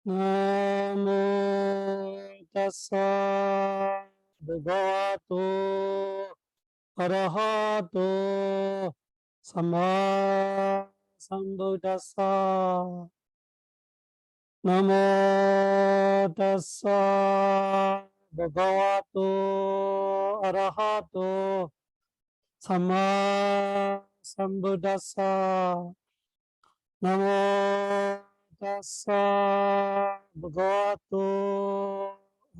나모 타사 භගවතු අරහතු සම්මා සම්බුද්දස්ස නමෝ තස්ස භගවතු අරහතු සම්මා සම්බුද්දස්ස නමෝ තස්ස භගවතු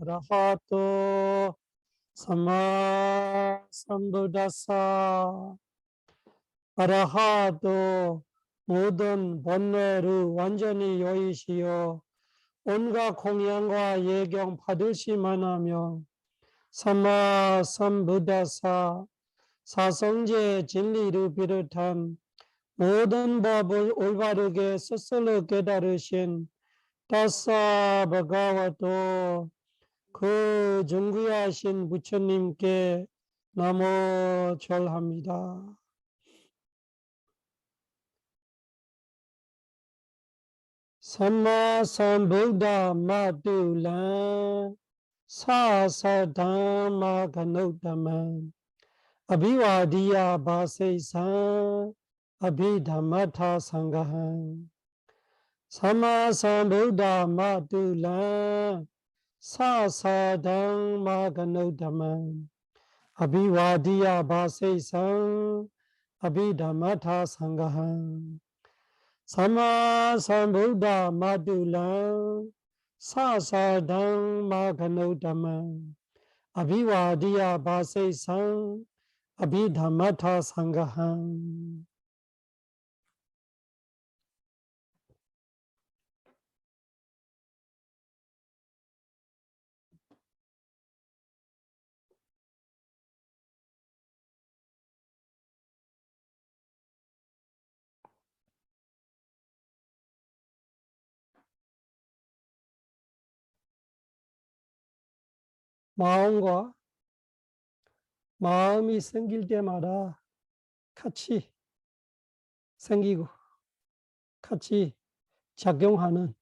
අරහතු සම්මා සම්බුද්දස්ස අරහතු 모든 번뇌를 완전히 여의시어 온갖 공양과 예경 받으시만 하며 삼마 삼부다사 사성제 진리를 비롯한 모든 법을 올바르게 스스로 깨달으신 다사 바가와도 그 존귀하신 부처님께 나무 절합니다. 삼마 삼부다 마둘라 사사담마 가노담만 아비와디야 바세이사 아비담마타 상가한 삼마 삼부다 마둘라 사사담마 가노담만 아비와디야 바세이사 아비담마타 상가한 삼마 삼부다 마둘라 사사당 마가노담마 아비와디야 바세상 아비담마타 상가한 마음과 마음이 생길 때마다 같이 생기고 같이 작용하는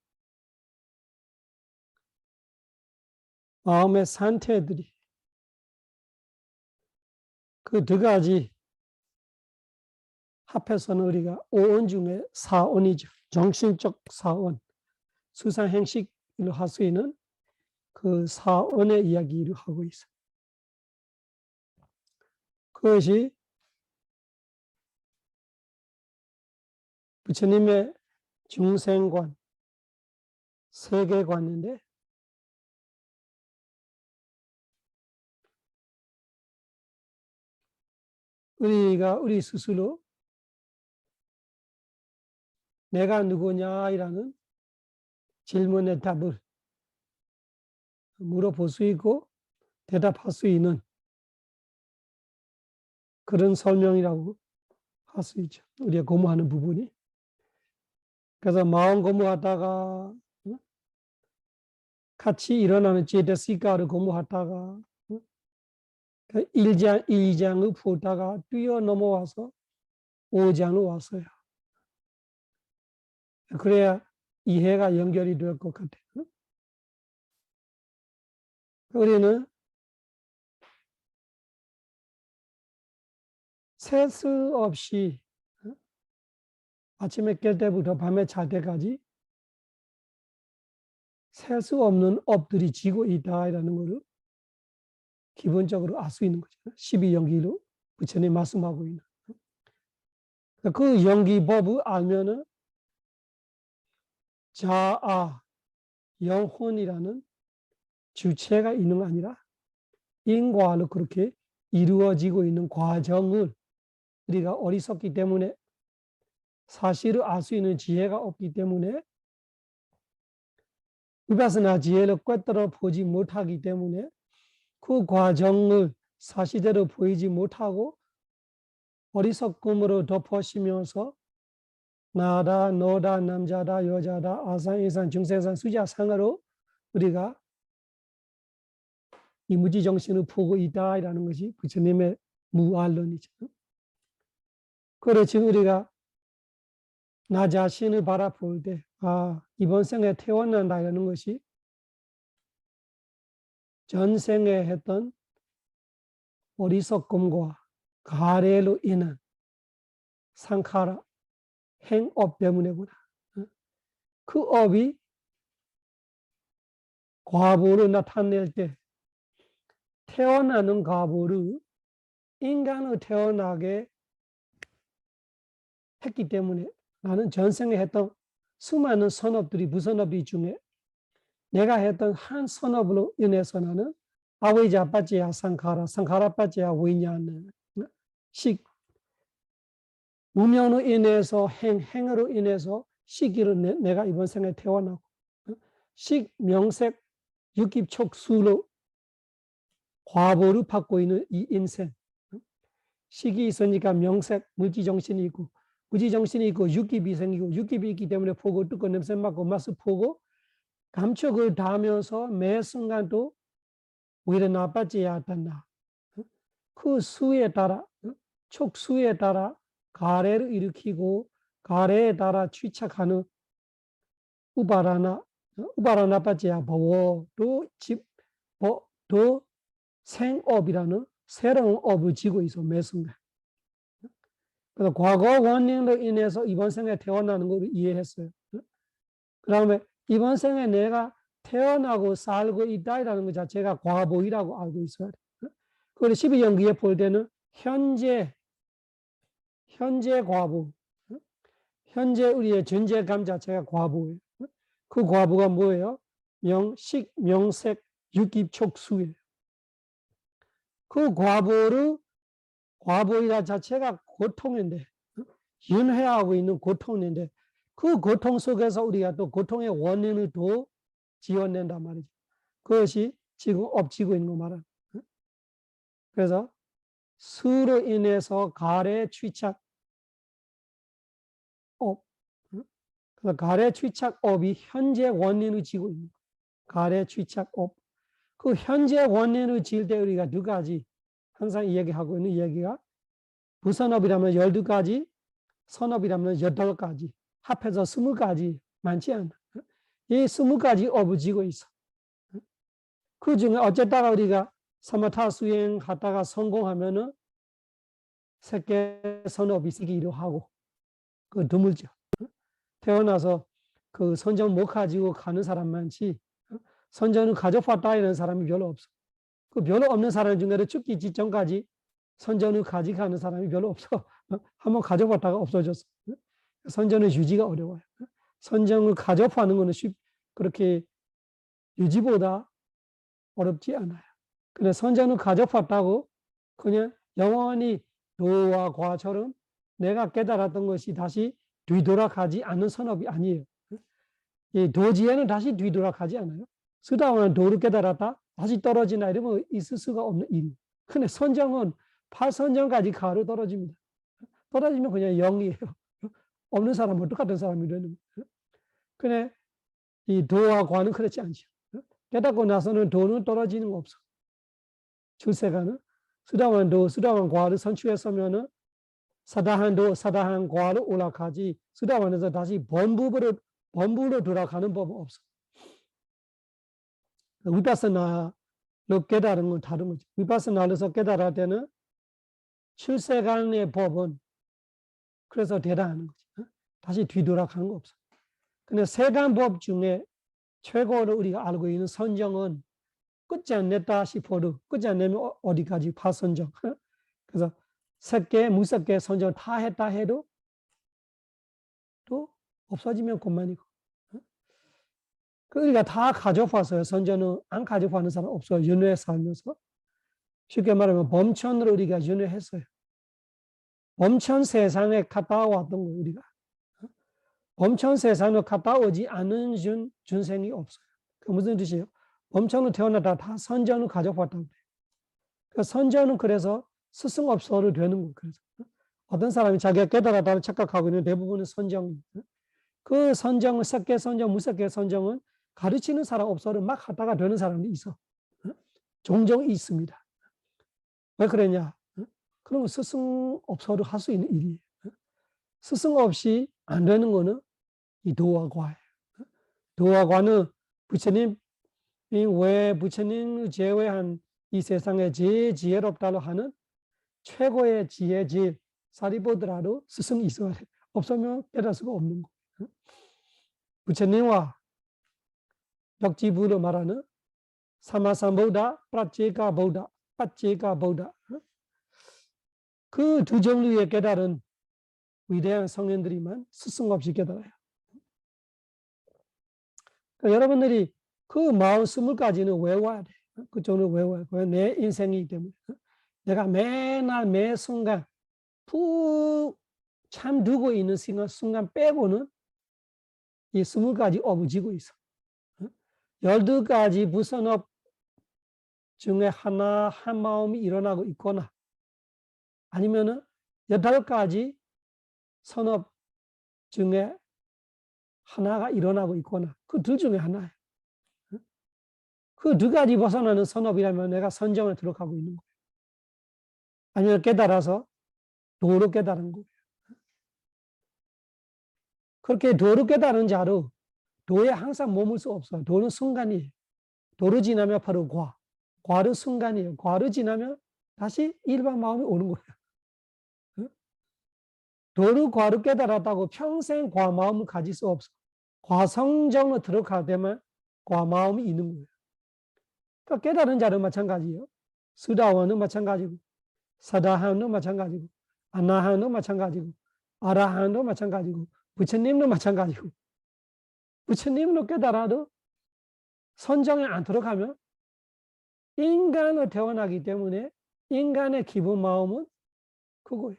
마음의 상태들이 그 두 가지 합해서는 우리가 오온 중에 사온이죠. 정신적 사온, 수상행식으로 할 수 있는 그 사원의 이야기를 하고 있어요. 그것이 부처님의 중생관, 세계관인데 우리가 우리 스스로 내가 누구냐라는 질문의 답을 물어볼 수 있고 대답할 수 있는 그런 설명이라고 할 수 있죠. 우리가 고무하는 부분이. 그래서 마음 고무하다가 같이 일어나는 제데시카를 고무하다가 1장, 2장을 보다가 뛰어넘어와서 5장으로 왔어요. 그래야 이해가 연결이 될 것 같아요. 우리는 셀 수 없이 아침에 깰 때부터 밤에 잘 때까지 셀 수 없는 업들이 지고 있다라는 것을 기본적으로 알 수 있는 거죠. 12연기로 부처님 말씀하고 있는. 그 연기법을 알면은 자아, 영혼이라는 주체가 있는 게 아니라 인과로 그렇게 이루어지고 있는 과정을 우리가 어리석기 때문에 사실을 알 수 있는 지혜가 없기 때문에 위파스나 지혜를 꿰뚫어 보지 못하기 때문에 그 과정을 사실대로 보이지 못하고 어리석음으로 덮어씌면서 나다, 너다, 남자다, 여자다, 아산, 이산, 중생산, 수자상으로 우리가 이 무지 정신을 보고 있다라는 것이 부처님의 무알론이죠. 그래 지금 우리가 나 자신을 바라볼 때 이번 생에 태어난다는 것이 전생에 했던 어리석음과 가래로 인한 상카라, 행업 때문이구나. 그 업이 과보로 나타낼 때 태어나는 과보를 인간으로 태어나게 했기 때문에 나는 전생에 했던 수많은 선업들이 무선업이 중에 내가 했던 한 선업으로 인해서 나는 아웨자 빠지야 상카라 빠지야 위냐는 식 무명으로 인해서 행으로 인해서 시기로 내가 이번 생에 태어나고 식 명색 육깁촉수로 과보를 받고 있는 이 인생 식이 있으니까 명색 물지정신이 있고 무지정신이 있고 육깁이 생기고 육깁이 있기 때문에 보고 듣고 냄새 맡고 맛을 보고 감촉을 다하면서 매 순간 또 오히려 나빠져야 한다. 그 수에 따라 촉수에 따라 가래를 일으키고 가래에 따라 취착하는 우바라나 빠져야 버워도 또 생업이라는 새로운 업을 지고 있어 매 순간. 그래서 과거 원인으로 인해서 이번 생에 태어나는 걸 이해했어요. 그 다음에 이번 생에 내가 태어나고 살고 있다라는 것 자체가 과보이라고 알고 있어야 돼. 그걸 12연기에 볼 때는 현재 과보, 현재 우리의 존재감 자체가 과보예요. 그 과보가 뭐예요? 명식, 명색, 육깁촉수예요. 그 과보이라 자체가 고통인데, 윤회하고 있는 고통인데, 그 고통 속에서 우리가 또 고통의 원인을 또 지어낸단 말이죠. 그것이 지금 엎지고 있는 거 말이에요. 그래서 수로 인해서 가래 취착 업, 그래서 가래 취착 업이 현재 원인을 지고 있는 거예요. 가래 취착 업. 그 현재 원인을 지을 때 우리가 두 가지 항상 이야기하고 있는 이야기가 부선업이라면 12가지, 선업이라면 8가지, 합해서 20가지 많지 않아. 이 20가지 업을 지고 있어. 그 중에 어쨌다가 우리가 사마타 수행 하다가 성공하면은 새끼 선업이 있기도 하고, 그 드물죠. 태어나서 그 선전 못 가지고 가는 사람 많지, 선전을 가져왔다 이런 사람이 별로 없어. 그 별로 없는 사람 중에도 죽기 직전까지 선전을 가져가는 사람이 별로 없어. 한번 가져봤다가 없어졌어. 선전은 유지가 어려워요. 선전을 가져가는 것은 그렇게 유지보다 어렵지 않아요. 근데 선전을 가져봤다고 그냥 영원히 도와 과처럼 내가 깨달았던 것이 다시 뒤돌아가지 않는 선업이 아니에요. 이 도지에는 다시 뒤돌아가지 않아요. 쓰다보면 도를 깨달았다 다시 떨어지나 이러면 있을 수가 없는 일. 근데 선정은 8선정까지 가로 떨어집니다. 떨어지면 그냥 0이에요. 없는 사람은 똑같은 사람이 되는 거예요. 근데 이 도와 과는 그렇지 않죠. 깨닫고 나서는 도는 떨어지는 거 없어. 출세가는 수다한 도, 수다한 과를 선취했으면은 사다한 도, 사다한 과로 올라가지. 수다한에서 다시 범부로 돌아가는 법은 없어. 위파스나로 깨달은 건 다른 거죠. 위파스나로서 깨달을 때는 출세간의 법은 그래서 대단한 거지. 다시 뒤돌아가는 거 없어. 근데 세간법 중에 최고로 우리가 알고 있는 선정은 끝이 안 냈다 싶어도 끝이 안 내면 어디까지 파선정. 그래서 셋개, 무섭게 선정 다 했다 해도 또 없어지면 그만이고. 우리가 다 가져와서요. 선정은 안 가져가는 사람 없어요. 윤회 살면서. 쉽게 말하면 범천으로 우리가 윤회했어요. 범천 세상에 갔다 왔던 거 우리가. 범천 세상으로 갔다 오지 않은 준생이 없어요. 그 무슨 뜻이에요? 범천으로 태어나다 다 선전을 가져왔다고 돼요. 그 선전은 그래서 스승업소로 되는 거예요. 그래서 어떤 사람이 자기가 깨달았다고 착각하고 있는 대부분은 선정. 그 선정은 썩게 선정, 무섭게 선정은 가르치는 사람 없어를 막 하다가 되는 사람이 있어. 종종 있습니다. 왜 그러냐? 그런 건 스승 없어도 할 수 있는 일이에요. 스승 없이 안 되는 거는 이 도와 과예요. 도화관은 부처님 왜 부처님 제외한 이 세상에 제일 지혜롭다고 하는 최고의 지혜질 사리보드라도 스승이 있어야 돼. 없으면 깨달을 수가 없는 거예요. 부처님과 역지부로 말하는 사마삼보다, 프라체가보다, 빠체가보다 그 두 종류의 깨달은 위대한 성현들이만 스승 없이 깨달아요. 그러니까 여러분들이 그 마음 스물까지는 외워야 돼. 그 정도 외워야 돼. 내 인생이기 때문에. 내가 매날 매 순간 푹 참두고 있는 순간 빼고는 이 20가지 업을 있어. 12가지 부선업 중에 하나 한 마음이 일어나고 있거나 아니면은 8가지 선업 중에 하나가 일어나고 있거나 그 둘 중에 하나예요. 그 두 가지 벗어나는 선업이라면 내가 선정을 들어가고 있는 거예요. 아니면 깨달아서 도로 깨달은 거예요. 그렇게 도로 깨달은 자로 도에 항상 머물 수 없어요. 도는 순간이에요. 도로 지나면 바로 과. 과로 순간이에요. 과로 지나면 다시 일반 마음이 오는 거예요. 도로 과로 깨달았다고 평생 과 마음을 가질 수 없어. 과성정으로 들어가야 되면 과 마음이 있는 거예요. 그러니까 깨달은 자는 마찬가지예요. 수다원은 마찬가지고, 사다한도 마찬가지고, 아나한도 마찬가지고, 아라한도 마찬가지고, 부처님도 마찬가지고. 부처님도 깨달아도 선정에 안 들어가면 인간으로 태어나기 때문에 인간의 기본 마음은 그거예요.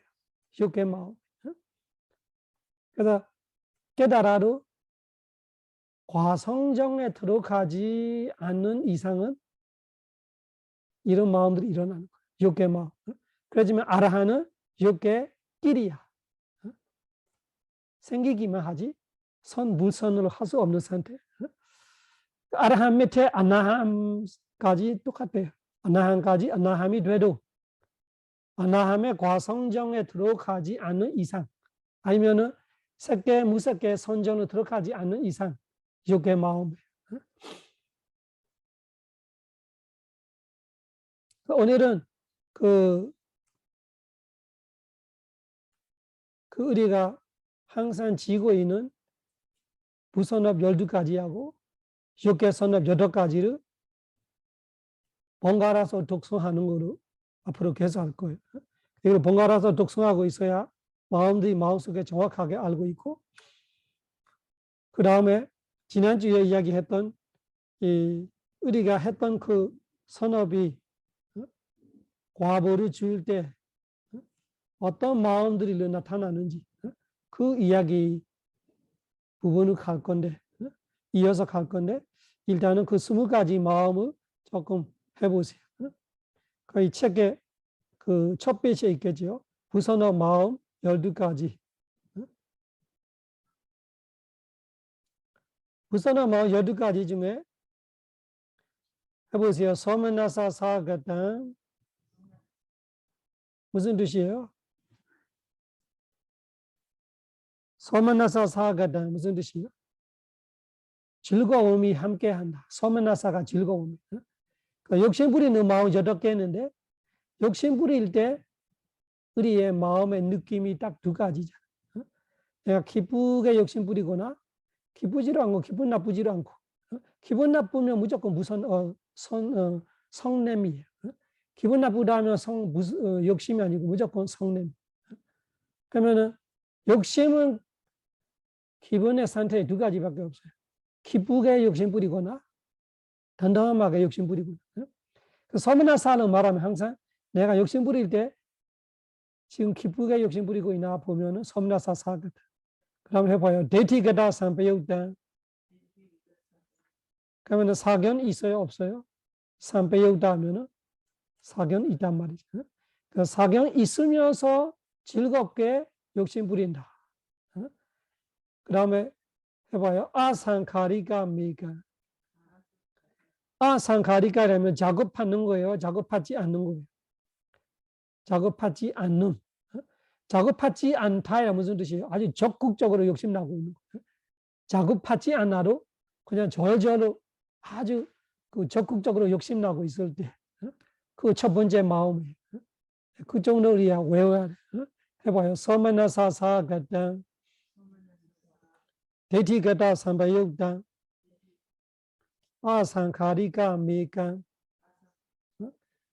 육의 마음. 그래서 깨달아도 과성정에 들어가지 않는 이상은 이런 마음들이 일어나는 거예요. 육의 마음. 그렇지만 아라한은 육의 길이야. 생기기만 하지 물선으로 할 수 없는 상태. 아라한 밑에 아나함까지 똑같아요. 아나함까지 아나함이 돼도 아나함의 과성정에 들어가지 않는 이상 아니면은 색계 무색계 선정으로 들어가지 않는 이상 육의 마음이에요. 오늘은 우리가 항상 지고 있는 부선업 12가지하고 육계 선업 8가지를 번갈아서 독성하는 거로 앞으로 계속 할 거예요. 이걸 번갈아서 독성하고 있어야 마음들이 마음속에 정확하게 알고 있고, 그 다음에 지난주에 이야기했던 우리가 했던 그 선업이 과보를 줄 때 어떤 마음들이 나타나는지 그 이야기 부분을 갈 건데, 이어서 갈 건데, 일단은 그 20가지 마음을 조금 해보세요. 이 책에 그 첫 페이지에 있겠죠. 부선업 마음 12가지. 부선업 마음 12가지 중에 해보세요. 소면나사 사가단 무슨 뜻이에요? 소면나사 사가단 무슨 뜻이에요? 즐거움이 함께한다. 소면나사가 즐거움이. 그러니까 욕심부리는 마음 8개였는데 욕심부릴 때 우리의 마음의 느낌이 딱 2가지잖아. 내가 기쁘게 욕심부리거나 기쁘지도 않고 기분 나쁘지도 않고. 기분 나쁘면 무조건 성냄이에요. 기분 나쁘다 하면 욕심이 아니고 무조건 성냄. 그러면은 욕심은 기분의 상태에 2가지밖에 없어요. 기쁘게 욕심부리거나 덤덤하게 욕심부리고. 소면나사는 말하면 항상 내가 욕심부릴 때 지금 기쁘게 욕심부리고 있나 보면은 소면나사 사거든. 그럼 해봐요. 데티가다 삼배욕단. 그러면 사견 있어요? 없어요? 삼배욕다 하면은 사견 있단 말이죠. 그 사견 있으면서 즐겁게 욕심부린다. 그 다음에 해봐요. 아상카리가 미가. 아상카리가라면 작업하는 거예요? 작업하지 않는 거예요? 작업하지 않는. 작업하지 않다야 무슨 뜻이에요? 아주 적극적으로 욕심나고 있는 거예요. 작업하지 않아도 그냥 절절로 아주 그 적극적으로 욕심나고 있을 때, 그 첫 번째 마음이에요. 그 정도로 우리가 외워야 돼. 해봐요. 서만나사사가당, 데티가다 삼바육당, 아상카리가 메강.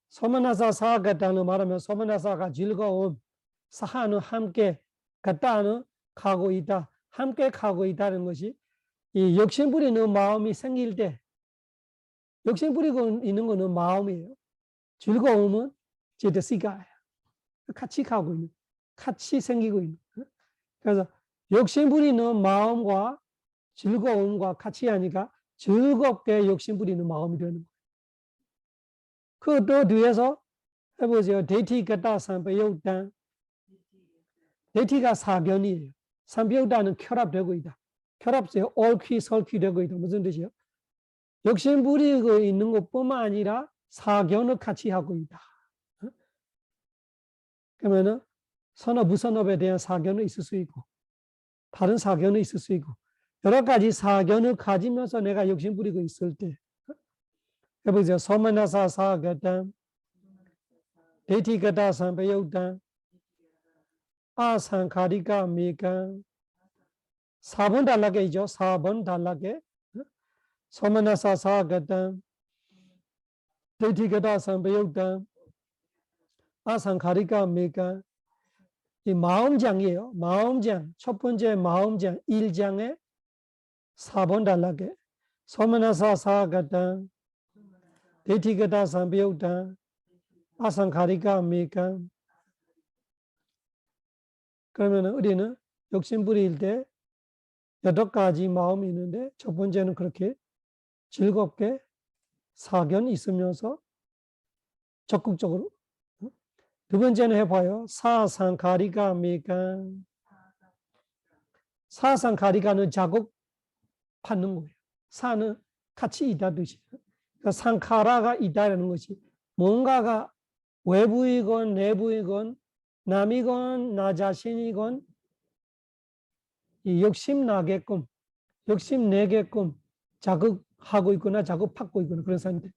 서만나사사가당을 말하면 서만나사가 즐거움, 사하는 함께, 가다는 가고 있다, 함께 가고 있다는 것이 이 욕심 부리는 마음이 생길 때, 욕심 부리고 있는 것은 마음이에요. 즐거움은 제드시가예요. 같이 가고 있는, 같이 생기고 있는. 그래서 욕심 부리는 마음과 즐거움과 같이 하니까 즐겁게 욕심 부리는 마음이 되는 거예요. 그또 뒤에서 해보세요. 데이티가다 삼배욕단. 데이티가 사견이에요. 삼배욕단은 결합되고 있다. 결합돼서 옳기 설기 되고 있다. 무슨 뜻이요? 욕심 부리고 있는 것뿐만 아니라 사견을 같이 하고 있다. 그러면은 선업, 무선업에 대한 사견은 있을 수 있고, 다른 사견은 있을 수 있고, 여러 가지 사견을 가지면서 내가 욕심 부리고 있을 때, 해보세요. 소만나사 사가담, 데이티가다 삼배욕단, 아상카리가 메강. 4번 단락에 있죠. 4번 단락에 소만나사 사가담, 데이티가다 삼배욕단, 아상카리가 메강. 이 마음장이에요. 마음장. 첫 번째 마음장 1장에 4번 단락에 소만나사 사가담, 데이티가다 삼배욕단, 아상카리가 메강. 그러면 우리는 욕심 부릴 때 8가지 마음이 있는데, 첫 번째는 그렇게 즐겁게 사견이 있으면서 적극적으로. 두 번째는 해봐요. 사상가리가 메강. 사상가리가는 자극받는 거예요. 사는 같이 있다 뜻이에요. 그러니까 상카라가 있다는 것이 뭔가가 외부이건 내부이건 남이건 나 자신이건 이 욕심나게끔, 욕심내게끔 자극하고 있거나 자극받고 있거나 그런 상태.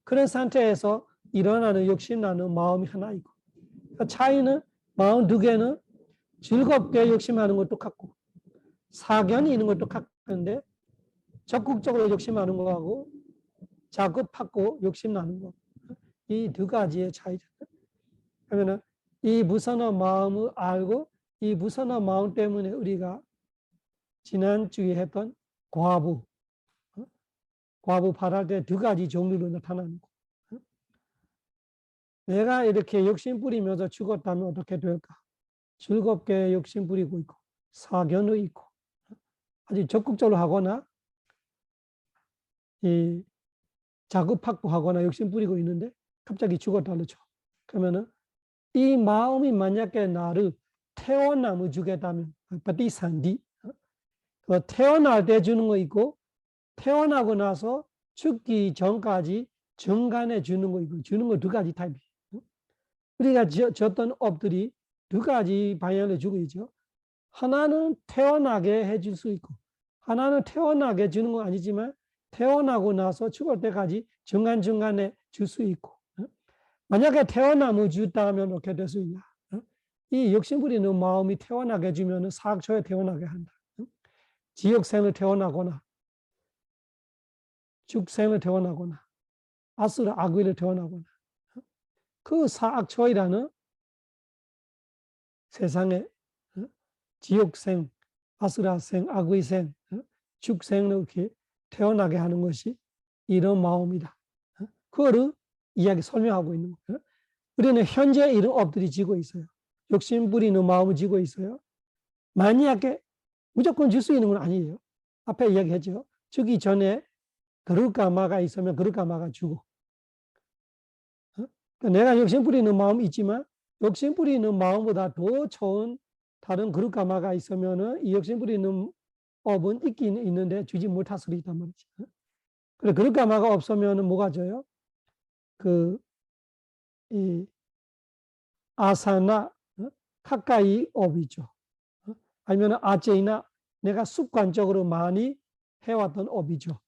그런 상태에서 일어나는 욕심나는 마음이 하나 있고, 그러니까 차이는 마음 두 개는 즐겁게 욕심하는 것도 같고 사견이 있는 것도 같은데, 적극적으로 욕심하는 거하고 자극받고 욕심나는 거, 이 두 가지의 차이죠. 그러면 이 무선한 마음을 알고, 이 무선한 마음 때문에 우리가 지난주에 했던 과부 발할 때 2가지 종류로 나타나는 거. 내가 이렇게 욕심 부리면서 죽었다면 어떻게 될까? 즐겁게 욕심 부리고 있고 사견이 있고 아주 적극적으로 하거나 이 자극받고 하거나 욕심 부리고 있는데 갑자기 죽었다 그러죠. 그러면은 이 마음이 만약에 나를 태어남을 주겠다면 바티산디, 태어날 때 주는 거 있고 태어나고 나서 죽기 전까지 중간에 주는 거 있고, 주는 거 2가지 타입이에요. 우리가 졌던 업들이 2가지 방향을 주고 있죠. 하나는 태어나게 해줄 수 있고, 하나는 태어나게 주는 건 아니지만 태어나고 나서 죽을 때까지 중간중간에 줄 수 있고. 만약에 태어남을 주다면 어떻게 될 수 있냐? 이 욕심 부리는 마음이 태어나게 주면 사악처에 태어나게 한다. 지옥생을 태어나거나 죽생을 태어나거나 아수라 악귀를 태어나거나, 그 사악처이라는 세상에 지옥생, 아수라생, 악귀생, 죽생을 이렇게 태어나게 하는 것이 이런 마음이다. 그거를 이야기 설명하고 있는 거예요. 우리는 현재 이런 업들이 지고 있어요. 욕심 부리는 마음을 지고 있어요. 만약에 무조건 줄 수 있는 건 아니에요. 앞에 이야기했죠. 주기 전에 그릇가마가 있으면 그릇가마가 주고, 내가 욕심 부리는 마음이 있지만 욕심 부리는 마음보다 더 좋은 다른 그릇가마가 있으면 이 욕심 부리는 업은 있긴 있는데 주지 못할 수도 있단 말이죠. 그래, 그릇가마가 없으면 뭐가 져요? 이 아사나 가까이 업이죠. 아니면 아제이나 내가 습관적으로 많이 해왔던 업이죠.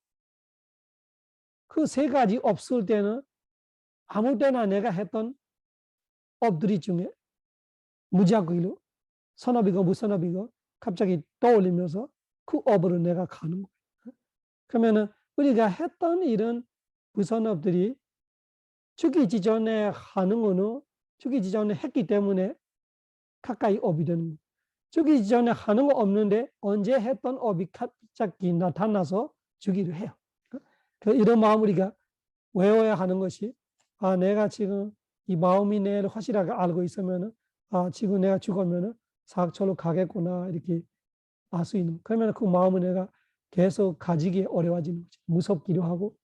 그 세 가지 없을 때는 아무 때나 내가 했던 업들이 중에 무작위로 선업이고 무선업이고 갑자기 떠올리면서 그 업으로 내가 가는 거예요. 그러면은 우리가 했던 이런 무선업들이 죽이기 전에 하는 거는 죽이기 전에 했기 때문에 가까이 업이 되는 거예요. 죽이기 전에 하는 거 없는데 언제 했던 업이 갑자기 나타나서 주기를 해요. 이런 마음 우리가 외워야 하는 것이, 내가 지금 이 마음이 내를 확실하게 알고 있으면은, 지금 내가 죽으면은 사학처로 가겠구나, 이렇게 알 수 있는. 그러면 그 마음을 내가 계속 가지기 어려워지는 거지. 무섭기도 하고.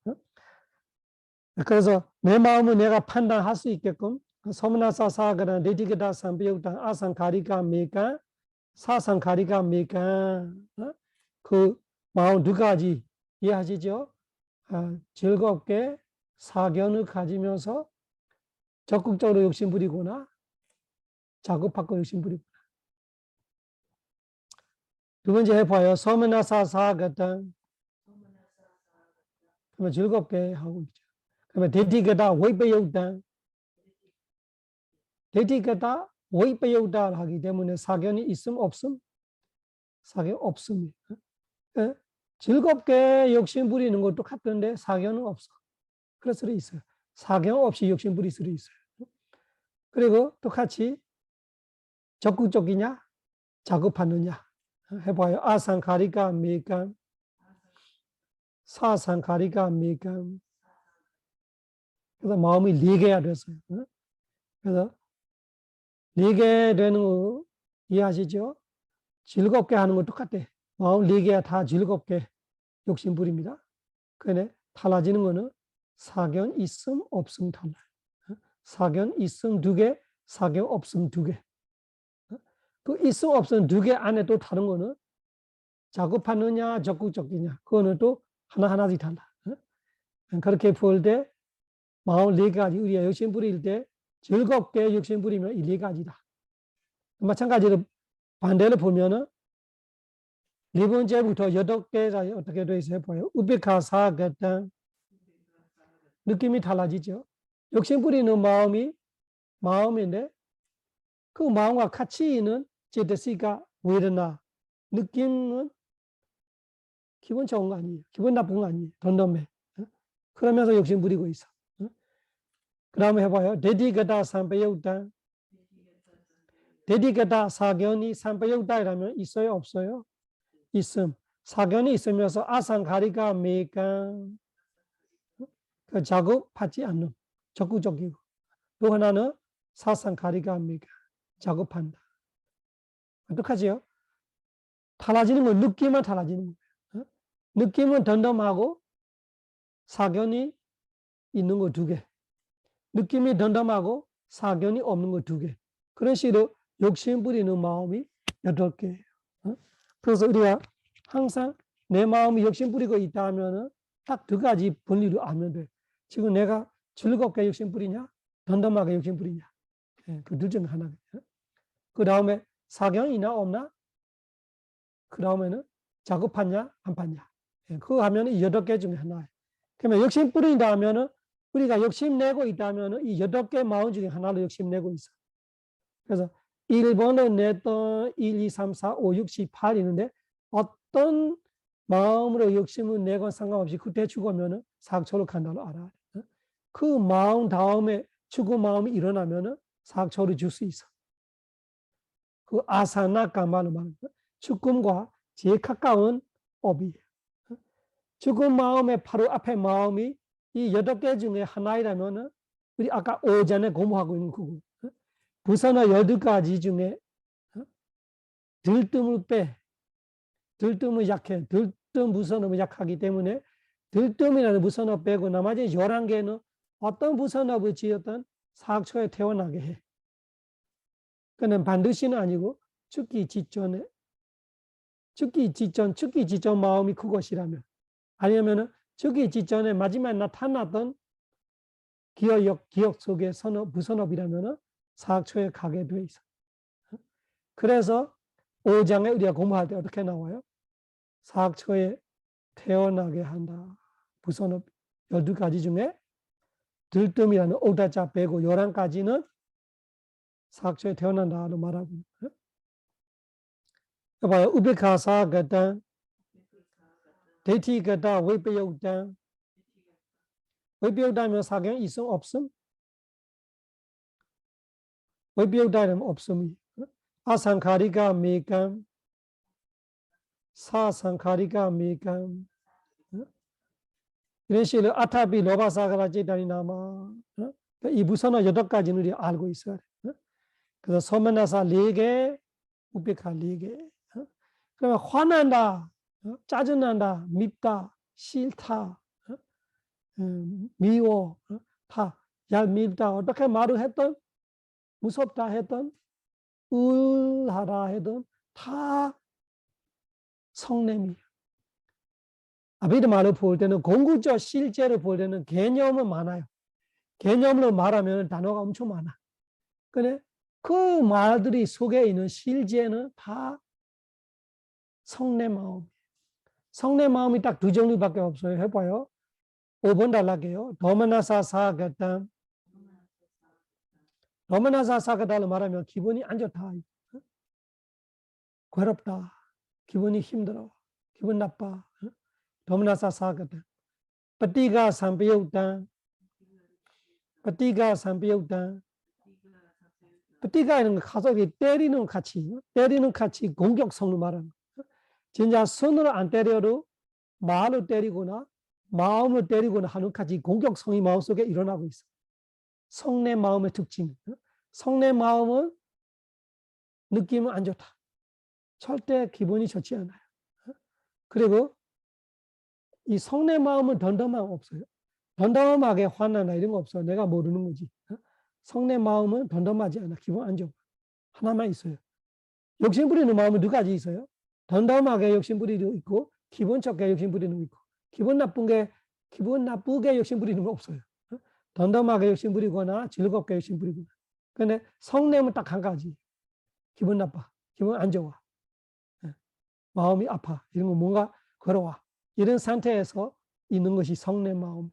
그래서 내 마음을 내가 판단할 수 있게끔 소문나사 사가라 레디게다 삼비옥당 아상가리가 메가 사상가리가 메가 그 마음 두 가지 이해하시죠? 즐겁게 사견을 가지면서 적극적으로 욕심부리거나 작업하고 욕심부리거나. 두 번째 해봐요. 소문나사 사가당. 그러면 즐겁게 하고 있죠. 그러면 데디게다 웨이베옥당. 데디게다 웨이베옥당 하기 때문에 사견이 있음 없음? 사견 없음이에요. 즐겁게 욕심 부리는 것도 같던데 사견은 없어. 그럴 수도 있어요. 사견 없이 욕심 부릴 수도 있어요. 그리고 똑같이 적극적이냐 작업하느냐 해봐요. 아상가리가 메감 사상가리가 메감. 그래서 마음이 네 개가 됐어요. 그래서 네 개 되는 거 이해하시죠? 즐겁게 하는 건 똑같아. 마음 네 개가 다 즐겁게 욕심 부립니다. 그런데 달라지는 거는 사견 있음 없음 달라요. 사견 있음 두 개, 사견 없음 두 개. 그 있음 없음 두 개 안에 또 다른 거는 작업하느냐 적극적이냐 그거는 또 하나하나씩 달라. 그렇게 볼 때 마음 네 가지 우리가 욕심 부릴 때 즐겁게 욕심 부리면 이 네 가지다. 마찬가지로 반대로 보면은 네 번째부터 8개가 어떻게 되어 있어요? 보여요. 우베카 사가당 느낌이 달라지죠. 욕심 부리는 마음인데 그 마음과 같이 있는 제드시가 웨르나 느낌은 기분 좋은 거 아니에요. 기분 나쁜 거 아니에요. 덤덤해. 그러면서 욕심 부리고 있어. 그 다음에 해봐요. 데디가다 삼배역단. 데디가다 사견이 삼배역다이라면 있어요? 없어요? 있음. 사견이 있으면서 아상가리가 메간 그 작업하지 않는 적극적이고 또 하나는 사상가리가 메간 작업한다. 어떡하지요? 달라지는 건 느낌만 달라지는 거예요. 느낌은 덤덤하고 사견이 있는 거 두 개. 느낌이 덤덤하고 사견이 없는 거 두 개. 그런 식으로 욕심 부리는 마음이 8개예요. 그래서 우리가 항상 내 마음이 욕심 부리고 있다 하면은 딱 두 가지 분리로 알면 돼. 지금 내가 즐겁게 욕심 부리냐? 덤덤하게 욕심 부리냐? 그 둘 중에 하나. 그 다음에 사견이나 없나? 그 다음에는 작업하냐? 안 받냐? 그거 하면 이 8개 중에 하나예요. 그러면 욕심 부린다 하면은 우리가 욕심내고 있다면 이 8개 마음 중에 하나로 욕심내고 있어. 그래서 1번을 냈던 1, 2, 3, 4, 5, 6, 7, 8 있는데 어떤 마음으로 욕심을 내건 상관없이 그때 죽으면 사학처로 간다고 알아야 돼. 그 마음 다음에 죽은 마음이 일어나면 사학처로 줄 수 있어. 그 아사나 까마는 말 죽음과 제일 가까운 업이에요. 죽은 마음의 바로 앞에 마음이 이 8개 중에 하나이라면 우리 아까 오전에 공부하고 있는 그거 부서너 12가지 중에 들뜸을 빼 들뜸은 약해 들뜸 부서너는 약하기 때문에 들뜸이라는 부서너 빼고 나머지 11개는 어떤 부서너를 지었던 사학처에 태어나게 해. 그는 반드시는 아니고 죽기 직전 마음이 그것이라면 아니면 죽기 직전에 마지막에 나타났던 기억 속의 무선업이라면 사학처에 가게 돼 있어. 그래서 5장에 우리가 공부할 때 어떻게 나와요? 사학처에 태어나게 한다. 무선업. 12가지 중에 들뜸이라는 오다자 빼고 11가지는 사학초에 태어난다고 말하고 있어요. 봐요. 우베카사 가단, 데티 가다, 웨페욕단. 웨페욕단이면 사경 있음 없음? 웨페욕단이면 없음이. 아상카리가 메감, 사상카리가 메감. 이런 식으로 아타비 로바사가라제단이 남아. 이 부서는 8가지는 우리 알고 있어야 돼. 그래서 소면나사 4개, 우베카 4개. 그러면 화난다, 짜증난다, 밉다, 싫다, 미워, 다 얄밉다. 어떻게 말을 했던, 무섭다 했던, 우울하다 했던 다 성냄이에요. 아비드 말을 볼 때는 공구적 실제로 볼 때는 개념은 많아요. 개념으로 말하면 단어가 엄청 많아. 근데 그 말들이 속에 있는 실제는 다 성내 마음. 성내 마음이 딱 2종류밖에 없어요. 해봐요. 5번 달라게요. 도마나사 사가담. 도마나사 사가담을 말하면 기분이 안 좋다. 괴롭다. 기분이 힘들어. 기분 나빠. 도마나사 사가담. 빠티가 삼비욕단. 빠티가 삼비욕단. 빠티가 이런 거 가서 때리는 같이 공격성을 말하는 거. 진짜 손으로 안 때려도 말로 때리거나 마음을 때리거나 하는 같이 공격성이 마음속에 일어나고 있어. 성내 마음의 특징. 성내 마음은 느낌은 안 좋다. 절대 기분이 좋지 않아요. 그리고 이 성내 마음은 덤덤함 없어요. 덤덤하게 화나나 이런 거 없어. 내가 모르는 거지. 성내 마음은 덤덤하지 않아. 기분 안 좋아. 하나만 있어요. 욕심 부리는 마음은 2가지 있어요. 덤덤하게 욕심 부리는 있고 기분 좋게 욕심 부리는 거 있고 기분 나쁘게 욕심 부리는 거 없어요. 덤덤하게 욕심 부리거나 즐겁게 욕심 부리거나. 근데 성냄은 딱 1가지. 기분 나빠. 기분 안 좋아. 마음이 아파. 이런 거 뭔가 괴로워. 이런 상태에서 있는 것이 성냄 마음.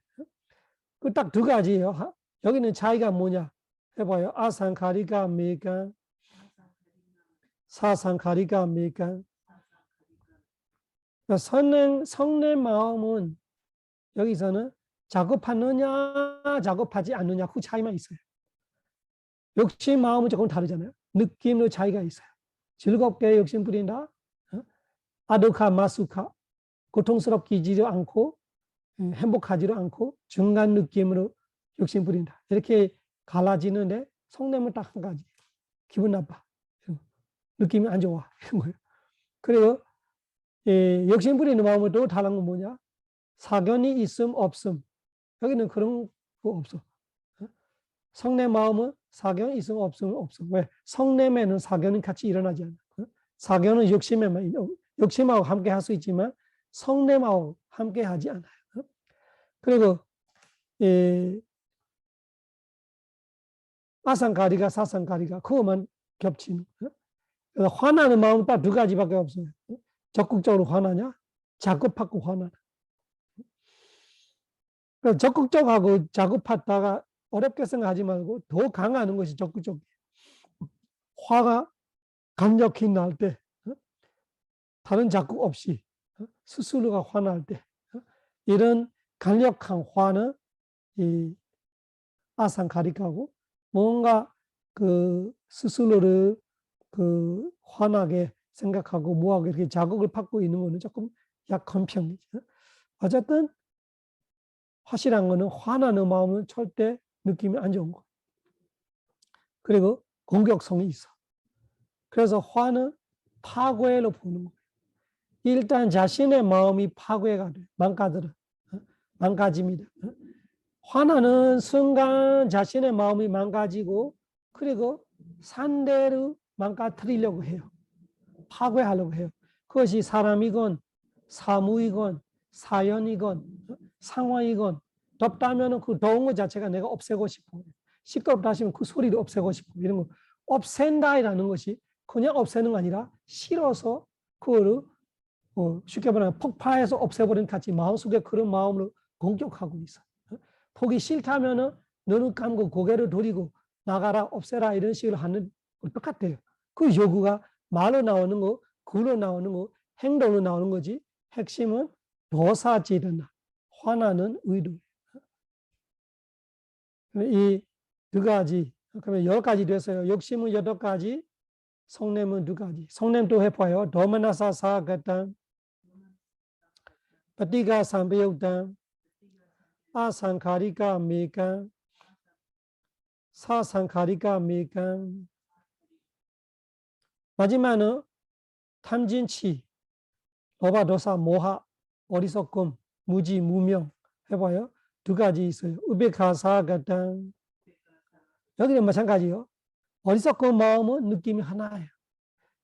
그 딱 2가지예요. 여기는 차이가 뭐냐? 해봐요. 아상카리가 메간, 사상카리가 메간. 성냄 마음은 여기서는 작업하느냐, 작업하지 않느냐 그 차이만 있어요. 욕심 마음은 조금 다르잖아요. 느낌도 차이가 있어요. 즐겁게 욕심 부린다. 아두카, 마수카. 고통스럽지도 않고 행복하지도 않고 중간 느낌으로 욕심 부린다. 이렇게 갈라지는데 성냄은 딱 1가지. 기분 나빠. 느낌이 안 좋아. 이런 거예요. 그리고 욕심 부리는 마음은 또 다른 건 뭐냐? 사견이 있음 없음. 여기는 그런 거 없어. 성냄 마음은 사견이 있음 없음 없어. 왜? 성냄에는 사견이 같이 일어나지 않아. 사견은 욕심하고 함께 할 수 있지만 성냄하고 함께 하지 않아요. 그리고 아상가리가 사상가리가 그것만 겹치는 거예요. 화나는 마음은 딱 2가지밖에 없어요. 적극적으로 화나냐? 자급하고 화나냐? 적극적하고 자급하다가 어렵게 생각하지 말고 더 강하는 것이 적극적. 화가 강력히 날 때, 다른 자극 없이 스스로가 화날 때, 이런 강력한 화는 이 아상가리가고 뭔가 그 스스로를 그 화나게 생각하고 뭐하고 이렇게 자극을 받고 있는 거는 조금 약한 편이죠. 어쨌든 확실한 거는 화나는 마음은 절대 느낌이 안 좋은 거. 그리고 공격성이 있어. 그래서 화는 파괴로 보는 거예요. 일단 자신의 마음이 파괴가 돼. 망가집니다. 화나는 순간 자신의 마음이 망가지고 그리고 상대를 망가뜨리려고 해요. 파괴하려고 해요. 그것이 사람이건 사무이건 사연이건 상황이건 덥다면 그 더운 것 자체가 내가 없애고 싶고 시끄럽다 하시면 그 소리를 없애고 싶고 이런 거 없앤다라는 것이 그냥 없애는 거 아니라 싫어서 그거를 쉽게 말하면 폭파해서 없애버린 같이 마음속에 그런 마음으로 공격하고 있어. 보기 싫다면은 눈을 감고 고개를 돌리고 나가라, 없애라 이런 식으로 하는 거 똑같아요. 그 요구가 말로 나오는 거, 글로 나오는 거, 행동으로 나오는 거지. 핵심은 도사지르나 화나는 의도. 이 두 가지, 그러면 10가지 됐어요. 욕심은 8가지, 성냄은 2가지. 성냄 또 해봐요. 도마나사 사가탄, patiga sambayautam, asankharika mekam, 사상카리가 메감. 마지막은 탐진치, 로바도사, 모하, 어리석음, 무지, 무명 해봐요. 2가지 있어요. 우베카사가당. 여기는 마찬가지요. 어리석은 마음은 느낌이 하나예요.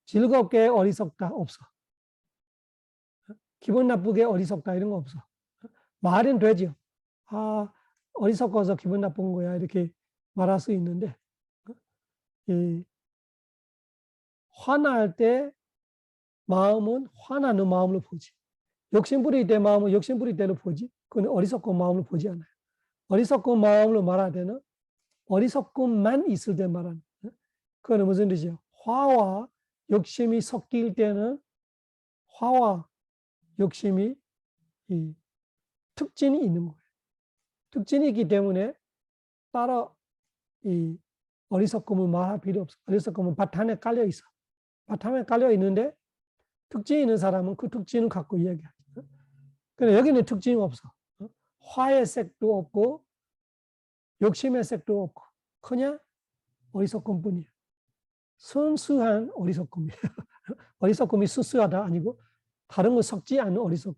즐겁게 어리석다 없어. 기분 나쁘게 어리석다 이런 거 없어. 말은 되죠. 아, 어리석어서 기분 나쁜 거야 이렇게 말할 수 있는데 이 화날 때 마음은 화나는 마음으로 보지. 욕심부릴 때 마음은 욕심부릴 때로 보지. 그건 어리석은 마음으로 보지 않아요. 어리석은 마음으로 말할 때는 어리석음만 있을 때 말하는. 그건 무슨 뜻이죠? 화와 욕심이 섞일 때는 화와 욕심이 이 특징이 있는 거예요. 특징이 있기 때문에 따로 이 어리석음을 말할 필요 없어. 어리석음은 바탕에 깔려 있어. 바탕에 깔려 있는데 특징이 있는 사람은 그 특징을 갖고 이야기하죠. 근데 여기는 특징이 없어. 화의 색도 없고 욕심의 색도 없고 그냥 어리석음뿐이에요. 순수한 어리석음이에요. 어리석음이 순수하다 아니고 다른 거 섞지 않는 어리석음.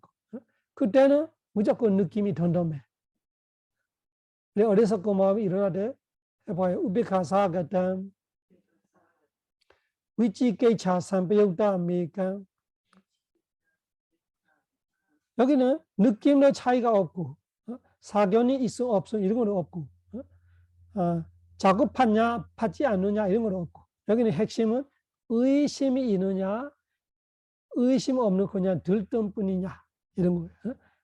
그때는 무조건 느낌이 덤덤해. 어리석은 마음이 일어날 때 해봐요. 우베카사가담 위치케차 삼배육다 메감. 여기는 느낌의 차이가 없고 사견이 있어 없어 이런 건 없고 자극받냐 받지 않느냐 이런 건 없고 여기는 핵심은 의심이 있느냐 의심 없는 그냥 들뜸뿐이냐 이런 거예요.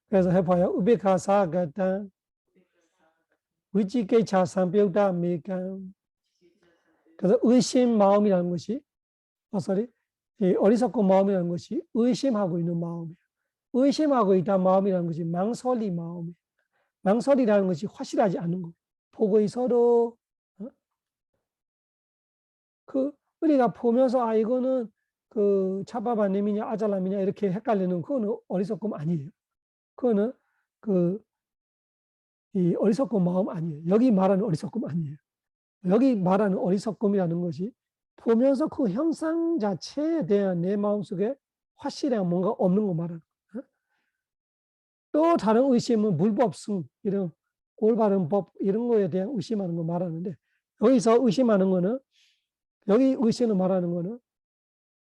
그래서 해봐요. 우베카사가담 위치케차 삼배육다 메감. 그래서 의심 마음이라는 것이 어리석은 마음이라는 것이 의심하고 있는 마음이에요. 의심하고 있다 마음이라는 것이 망설이 마음이에요. 망설이라는 것이 확실하지 않은 거예요. 보고 있어도 우리가 보면서 이거는 그 차바바님이냐 아잘람이냐 이렇게 헷갈리는 그거는 어리석음 아니에요. 그거는 이 어리석은 마음 아니에요. 여기 말하는 어리석음 아니에요. 여기 말하는 어리석음이라는 것이 보면서 그 형상 자체에 대한 내 마음속에 확실한 뭔가 없는 거 말하는 거예요. 또 다른 의심은 물법승 이런 올바른 법 이런 거에 대한 의심하는 거 말하는데 여기서 의심하는 거는 여기 의심을 말하는 거는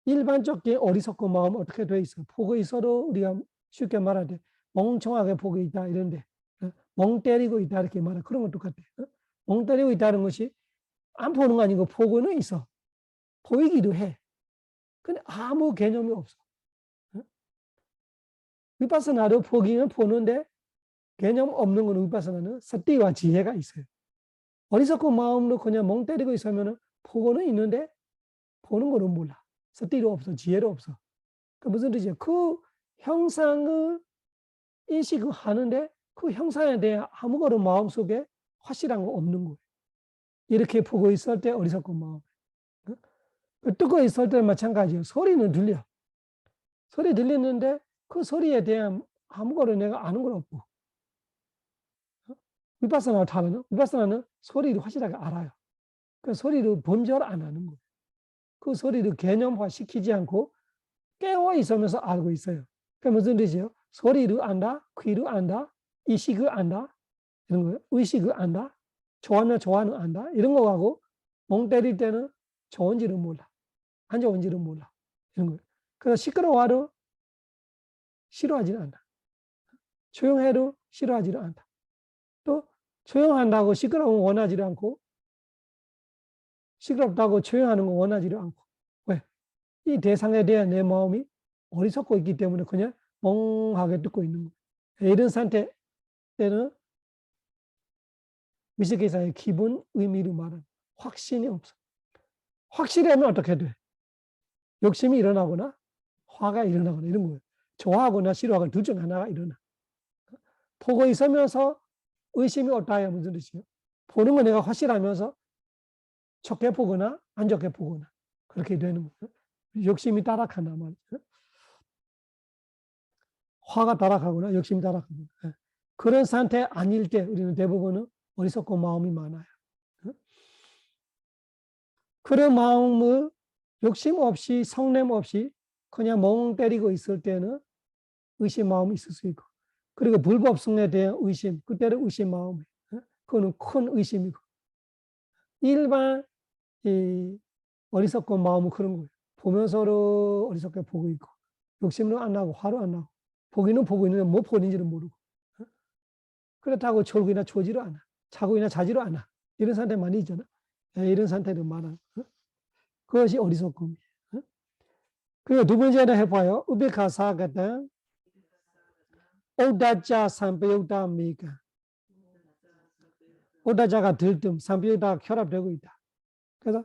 일반적인 어리석은 마음 어떻게 돼 있어? 보고 있어도 우리가 쉽게 말할 때 멍청하게 보고 있다 이런데 멍 때리고 있다 이렇게 말해 그런 건 똑같아. 멍 때리고 있다는 것이 안 보는 거 아니고 보고는 있어. 보이기도 해. 근데 아무 개념이 없어. 위파스나도 보기는 보는데 개념 없는 건 위파스나는 사티와 지혜가 있어요. 어리석은 마음으로 그냥 멍 때리고 있으면 보고는 있는데 보는 거는 몰라. 사티도 없어. 지혜도 없어. 그 무슨 뜻이야? 그 형상을 인식을 하는데 그 형상에 대한 아무거나 마음속에 확실한 거 없는 거예요. 이렇게 보고 있을 때 어리석은 마음. 듣고 있을 때 마찬가지예요. 소리는 들려. 소리 들리는데 그 소리에 대한 아무거나 내가 아는 건 없고. 위파스나와 다르나? 위파스나는 소리를 확실하게 알아요. 그 소리를 범절 안 하는 거예요. 그 소리를 개념화 시키지 않고 깨어 있으면서 알고 있어요. 그 무슨 뜻이에요? 소리를 안다, 귀를 안다, 이식을 안다, 이런 거예요. 의식을 안다, 좋아하면 좋아하는 안다, 이런 거하고 멍 때릴 때는 좋은지를 몰라, 안 좋은지를 몰라, 이런 거예요. 그래서 시끄러워도 싫어하지는 않다. 조용해도 싫어하지는 않다. 또 조용한다고 시끄러우면 원하지를 않고 시끄럽다고 조용하는 거 원하지를 않고. 왜? 이 대상에 대한 내 마음이 어리석고 있기 때문에 그냥 멍하게 듣고 있는 거예요. 이런 상태 때는 의식계사의 기본 의미로 말하는 확신이 없어. 확실히 하면 어떻게 돼? 욕심이 일어나거나 화가 일어나거나 이런 거예요. 좋아하거나 싫어하거나 둘 중 하나가 일어나. 보고 있으면서 의심이 없다야 무슨 뜻이에요? 보는 거 내가 확실하면서 좋게 보거나 안 좋게 보거나 그렇게 되는 거예요. 욕심이 따라가나 말이죠. 화가 따라가거나 욕심이 따라가거나 그런 상태 아닐 때 우리는 대부분은 어리석고 마음이 많아요. 그런 마음을 욕심 없이 성냄 없이 그냥 멍 때리고 있을 때는 의심 마음이 있을 수 있고, 그리고 불법성에 대한 의심, 그때는 의심 마음이에요. 그거는 큰 의심이고, 일반 이 어리석고 마음은 그런 거예요. 보면서도 어리석게 보고 있고, 욕심은 안 나고 화도 안 나고, 보기는 보고 있는데 뭐 보는지는 모르고, 그렇다고 졸기나 졸지를 않아, 자고이나 자지를 않아. 이런 상태 많이 있잖아. 이런 상태도 많아. 그것이 어리석음이에요. 그리고 두 번째는 해봐요. 우베카사가다 오다자 삼배우다 미가. 오다자가 들뜸, 삼배우다가 결합되고 있다. 그래서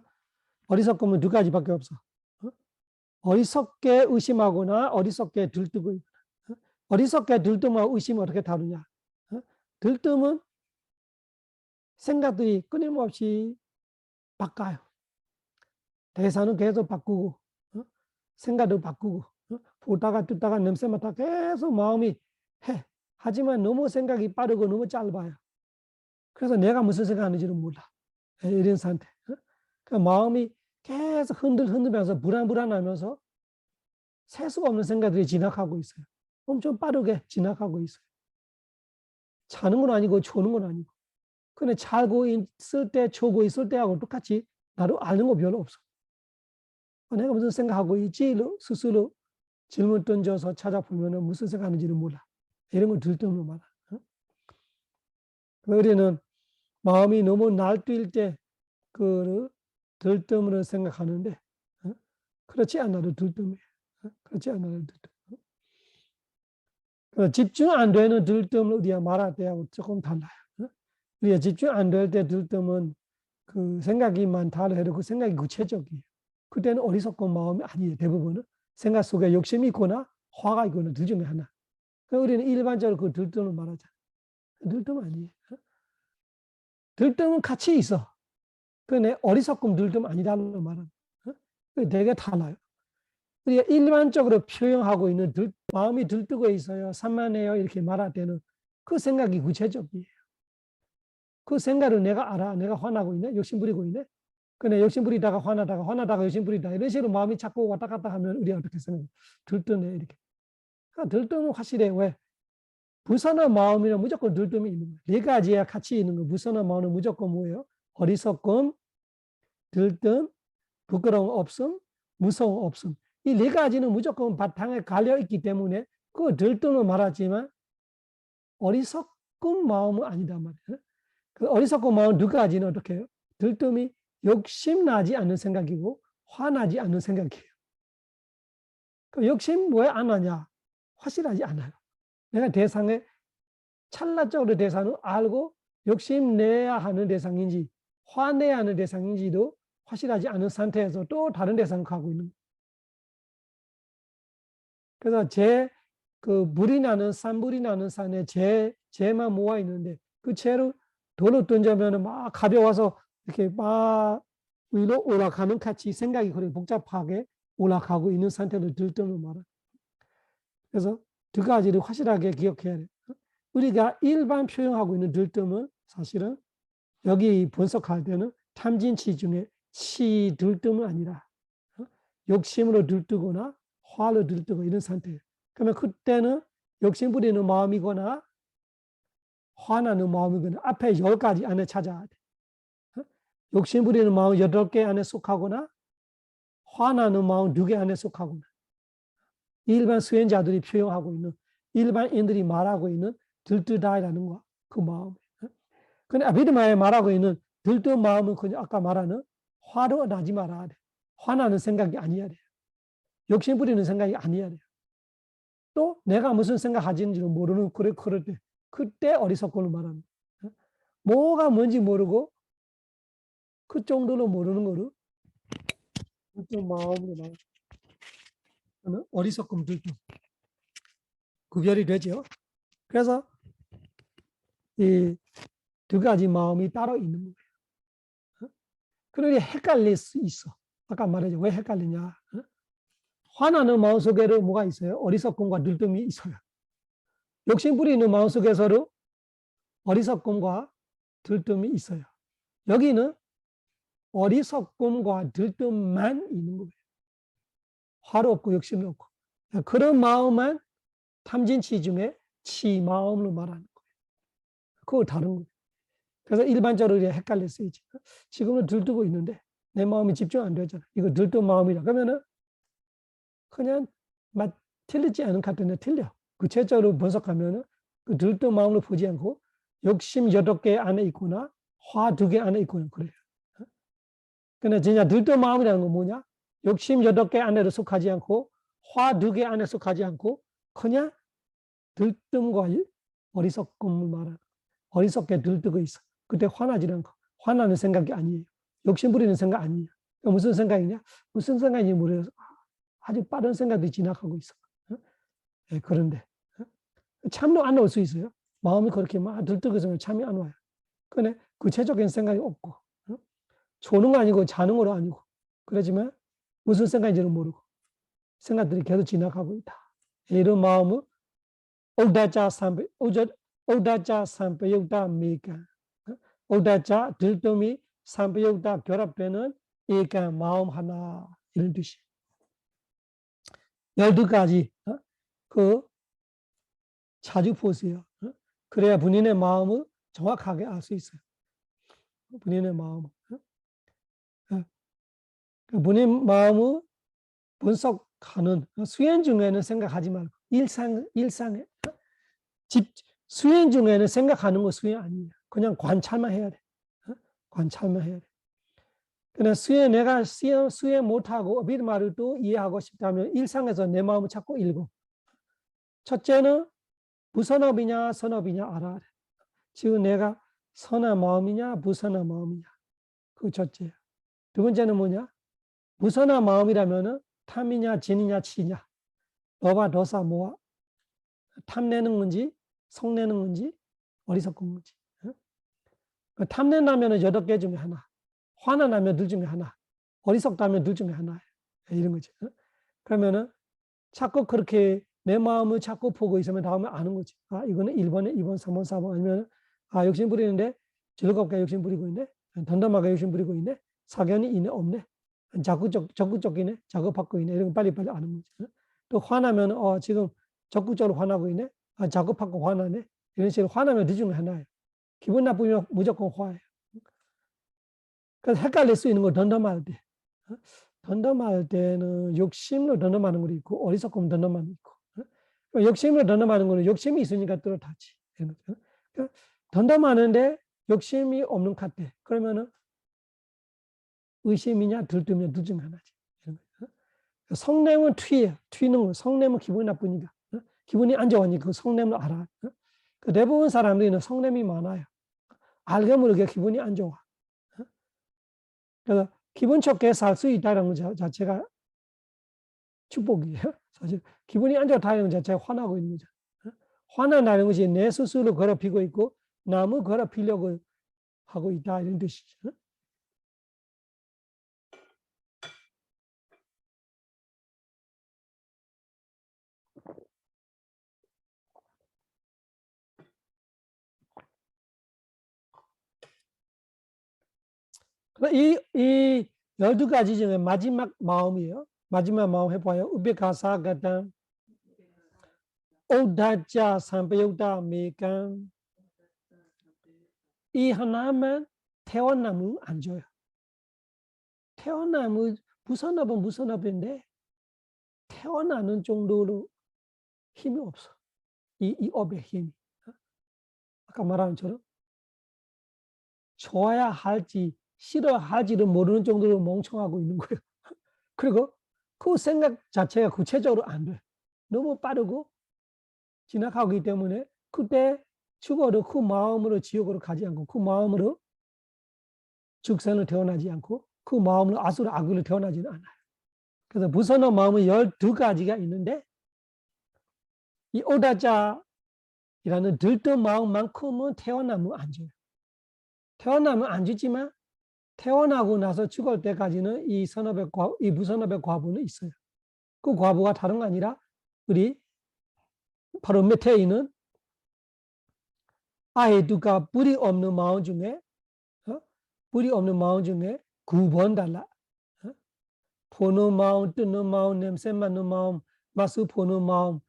어리석음은 두 가지밖에 없어. 어리석게 의심하거나 어리석게 들뜨고 있거나. 어리석게 들뜸하고 의심을 어떻게 다루냐. 들뜸은 생각들이 끊임없이 바꿔요. 대사는 계속 바꾸고, 생각도 바꾸고, 보다가 듣다가 냄새 맡아 계속 마음이 해. 하지만 너무 생각이 빠르고 너무 짧아요. 그래서 내가 무슨 생각하는지를 몰라. 이런 상태. 그 마음이 계속 흔들면서 불안하면서 셀 수가 없는 생각들이 지나가고 있어요. 엄청 빠르게 지나가고 있어요. 자는 건 아니고 조는 건 아니고. 근데 자고 있을 때, 조고 있을 때하고 똑같이 나도 아는 거 별로 없어. 내가 무슨 생각하고 있지? 스스로 질문 던져서 찾아보면 무슨 생각하는지를 몰라. 이런 걸 들뜨는 말아. 우리는 마음이 너무 날뛸 때 그 들뜸으로 생각하는데 그렇지 않아도 들뜸이에요. 그렇지 않아도 들뜸. 집중 안 되는 들뜸을 우리가 말할 때하고 조금 달라요. 우리가 집중 안 될 때 들뜸은 그 생각이 많다 해도 그 생각이 구체적이에요. 그때는 어리석은 마음이 아니에요. 대부분은 생각 속에 욕심이 있거나 화가 있거나 둘 중에 하나. 우리는 일반적으로 그 들뜸을 말하잖아요. 들뜸 아니에요. 들뜸은 같이 있어. 그런데 어리석음 들뜸 아니다는 말은 되게 달라요. 우리가 일반적으로 표현하고 있는 마음이 들뜨고 있어요. 산만해요. 이렇게 말할 때는 그 생각이 구체적이에요. 그 생각을 내가 알아. 내가 화나고 있네. 욕심 부리고 있네. 근데 욕심 부리다가 화나다가 욕심 부리다. 이런 식으로 마음이 자꾸 왔다 갔다 하면 우리가 어떻게 생각해요? 들뜨네. 이렇게. 들뜸은 확실해. 왜? 불선한 마음이면 무조건 들뜸이 있는 거예요. 네 가지가 같이 있는 거예요. 불선한 마음은 무조건 뭐예요? 어리석음, 들뜸, 부끄러움 없음, 무서움 없음. 이 네 가지는 무조건 바탕에 갈려 있기 때문에 그 들뜸은 말하지만 어리석은 마음은 아니다 말이에요. 그 어리석은 마음은 두 가지는 어떻게 해요? 들뜸이 욕심나지 않는 생각이고 화나지 않는 생각이에요. 그 욕심 왜 안 하냐? 확실하지 않아요. 내가 대상에 찰나적으로 대상을 알고 욕심내야 하는 대상인지 화내야 하는 대상인지도 확실하지 않은 상태에서 또 다른 대상을 가고 있는 거예요. 그래서 그 물이 나는 산불이 나는 산에 재만 모아 있는데 그 재를 돌로 던져면 막 가벼워서 이렇게 막 위로 올라가는 같이 생각이 그렇게 복잡하게 올라가고 있는 상태를 들뜨는 말은. 그래서 두 가지를 확실하게 기억해야 돼요. 우리가 일반 표현하고 있는 들뜸은 사실은 여기 분석할 때는 탐진치 중에 치 들뜸은 아니라 욕심으로 들뜨거나 화로 들뜨고 이런 상태예요. 그러면 그때는 욕심 부리는 마음이거나 화나는 마음이거나 앞에 10가지 안에 찾아야 돼. 욕심 부리는 마음 8개 안에 속하거나 화나는 마음 2개 안에 속하거나 일반 수행자들이 표현하고 있는 일반인들이 말하고 있는 들뜨다라는 거 그 마음이에요. 근데 아비드마에 말하고 있는 들뜬 마음은 그냥 아까 말하는 화로 나지 말아야 돼. 화나는 생각이 아니어야 돼요. 욕심 부리는 생각이 아니어야 돼요. 또 내가 무슨 생각하지는지를 모르는 그럴 때 그때 어리석음을 말합니다. 뭐가 뭔지 모르고 그 정도로 모르는 거를 좀 마음으로 말하는 어리석음 들뜸 구별이 되죠. 그래서 이 두 가지 마음이 따로 있는 거예요. 그러니 헷갈릴 수 있어. 아까 말했죠. 왜 헷갈리냐? 화나는 마음 속에는 뭐가 있어요? 어리석음과 들뜸이 있어요. 욕심 부리는 마음 속에서도 어리석음과 들뜸이 있어요. 여기는 어리석음과 들뜸만 있는 거예요. 화도 없고 욕심도 없고. 그런 마음만 탐진치 중에 치 마음으로 말하는 거예요. 그거 다른 거예요. 그래서 일반적으로 헷갈릴 수 있지. 지금은 들뜨고 있는데 내 마음이 집중 안 되잖아. 이거 들뜬 마음이라. 그러면은 그냥 틀리지 않은 것 같은데 틀려. 구체적으로 분석하면은 그 들뜬 마음으로 보지 않고 욕심 8개 안에 있구나, 화 2개 안에 있구나 그래요. 근데 진짜 들뜬 마음이라는 건 뭐냐? 욕심 8개 안에도 속하지 않고 화 2개 안에 속하지 않고 그냥 들뜸과 어리석음을 말하는 어리석게 들뜨고 있어. 그때 화나지 않고 화나는 생각이 아니에요. 욕심 부리는 생각 아니에요. 그러니까 무슨 생각이냐? 무슨 생각인지 모르겠어. 아주 빠른 생각들이 지나가고 있어. 네, 그런데 참도 안 올 수 있어요. 마음이 그렇게 막 들뜨고서 참이 안 와요. 근데 구체적인 생각이 없고 조는 거 아니고 자는 거로 아니고 그러지만 무슨 생각인지는 모르고 생각들이 계속 지나가고 있다. 이런 마음은 오다자 삼배육다 미가 오다자 들뜸이 삼배육다 결합되는 이가 마음 하나 이런 뜻이 12가지 그 자주 보세요. 그래야 본인의 마음을 정확하게 알 수 있어요. 본인의 마음을 본인 마음을 분석하는 수행 중에는 생각하지 말고 일상에 수행 중에는 생각하는 거 수행 아니에요. 그냥 관찰만 해야 돼. 관찰만 해야 돼. 그냥 내가 수행 못하고 어비드 말을 또 이해하고 싶다면 일상에서 내 마음을 자꾸 읽어. 첫째는 무선업이냐 선업이냐 알아야 돼. 지금 내가 선한 마음이냐 무선한 마음이냐. 그 첫째. 두 번째는 뭐냐? 무선한 마음이라면은 탐이냐 진이냐 치냐. 너와 너사 뭐와 탐내는 건지 성내는 건지 어리석은 건지. 탐낸다면 8개 중에 하나. 화나면 둘 중에 하나. 어리석다면 둘 중에 하나예요. 이런 거죠. 그러면은 자꾸 그렇게 내 마음을 자꾸 보고 있으면 다음에 아는 거지. 아, 이거는 1번에 2번, 3번, 4번 아니면 아, 욕심 부리는데 즐겁게 욕심 부리고 있네. 덤덤하게 욕심 부리고 있네. 사견이 있네, 없네. 적극적이네, 작업받고 있네. 이런 거 빨리빨리 아는 거지. 또 화나면 지금 적극적으로 화나고 있네. 아, 작업받고 화나네. 이런 식으로 화나면 둘 중에 하나예요. 기분 나쁘면 무조건 화예요. 그래서 헷갈릴 수 있는 거 덤덤할 때. 덤덤할 때는 욕심으로 덤덤하는 것도 있고 어리석음 덤덤하는 것도 있고 욕심으로 덤덤하는 거는 욕심이 있으니까 뚜렷하지. 그러니까 덤덤하는데 욕심이 없는 것 같아. 그러면은 의심이냐 들뜨면 둘 중에 하나지. 성냄은 튀예요. 튀는 거. 성냄은 기분이 나쁘니까. 기분이 안 좋으니까 그 성냄을 알아. 대부분 사람들은 성냄이 많아요. 알게 모르게 기분이 안 좋아. 그래서 기분 좋게 살 수 있다는 것 자체가 축복이에요. 사실 기분이 안 좋다는 것 자체가 화나고 있는 거죠. 화난다는 것이 내 스스로 괴롭히고 있고 남을 괴롭히려고 하고 있다 이런 뜻이죠. 이 12가지 중에 마지막 마음이에요. 마지막 마음 해봐요. 우베카사가담 오다자 삼배육다 메감 이 하나만 태어나면 안 줘요. 태어나면 무선업은 무선업인데 태어나는 정도로 힘이 없어. 이 업의 힘이. 아까 말한 것처럼 좋아야 할지 싫어할지를 모르는 정도로 멍청하고 있는 거예요. 그리고 그 생각 자체가 구체적으로 안 돼. 너무 빠르고 지나가기 때문에 그때 죽어도 그 마음으로 지옥으로 가지 않고 그 마음으로 죽선을 태어나지 않고 그 마음으로 아수라 악으로 태어나지는 않아요. 그래서 무선의 마음은 12가지가 있는데 이 오다자이라는 들뜬 마음만큼은 태어나면 안 줘요. 태어나면 안 주지만 태어나고 나서 죽을 때까지는 이 무선업의 과부는 있어요. 그 과부가 다른 거 아니라 우리 바로 밑에 있는 아해두가 뿌리 없는 마음 중에 뿌리 없는 마음 중에 9번 달라. 보는 마음, 듣는 마음, 냄새 맡는 마음, 맛을 보는 마음,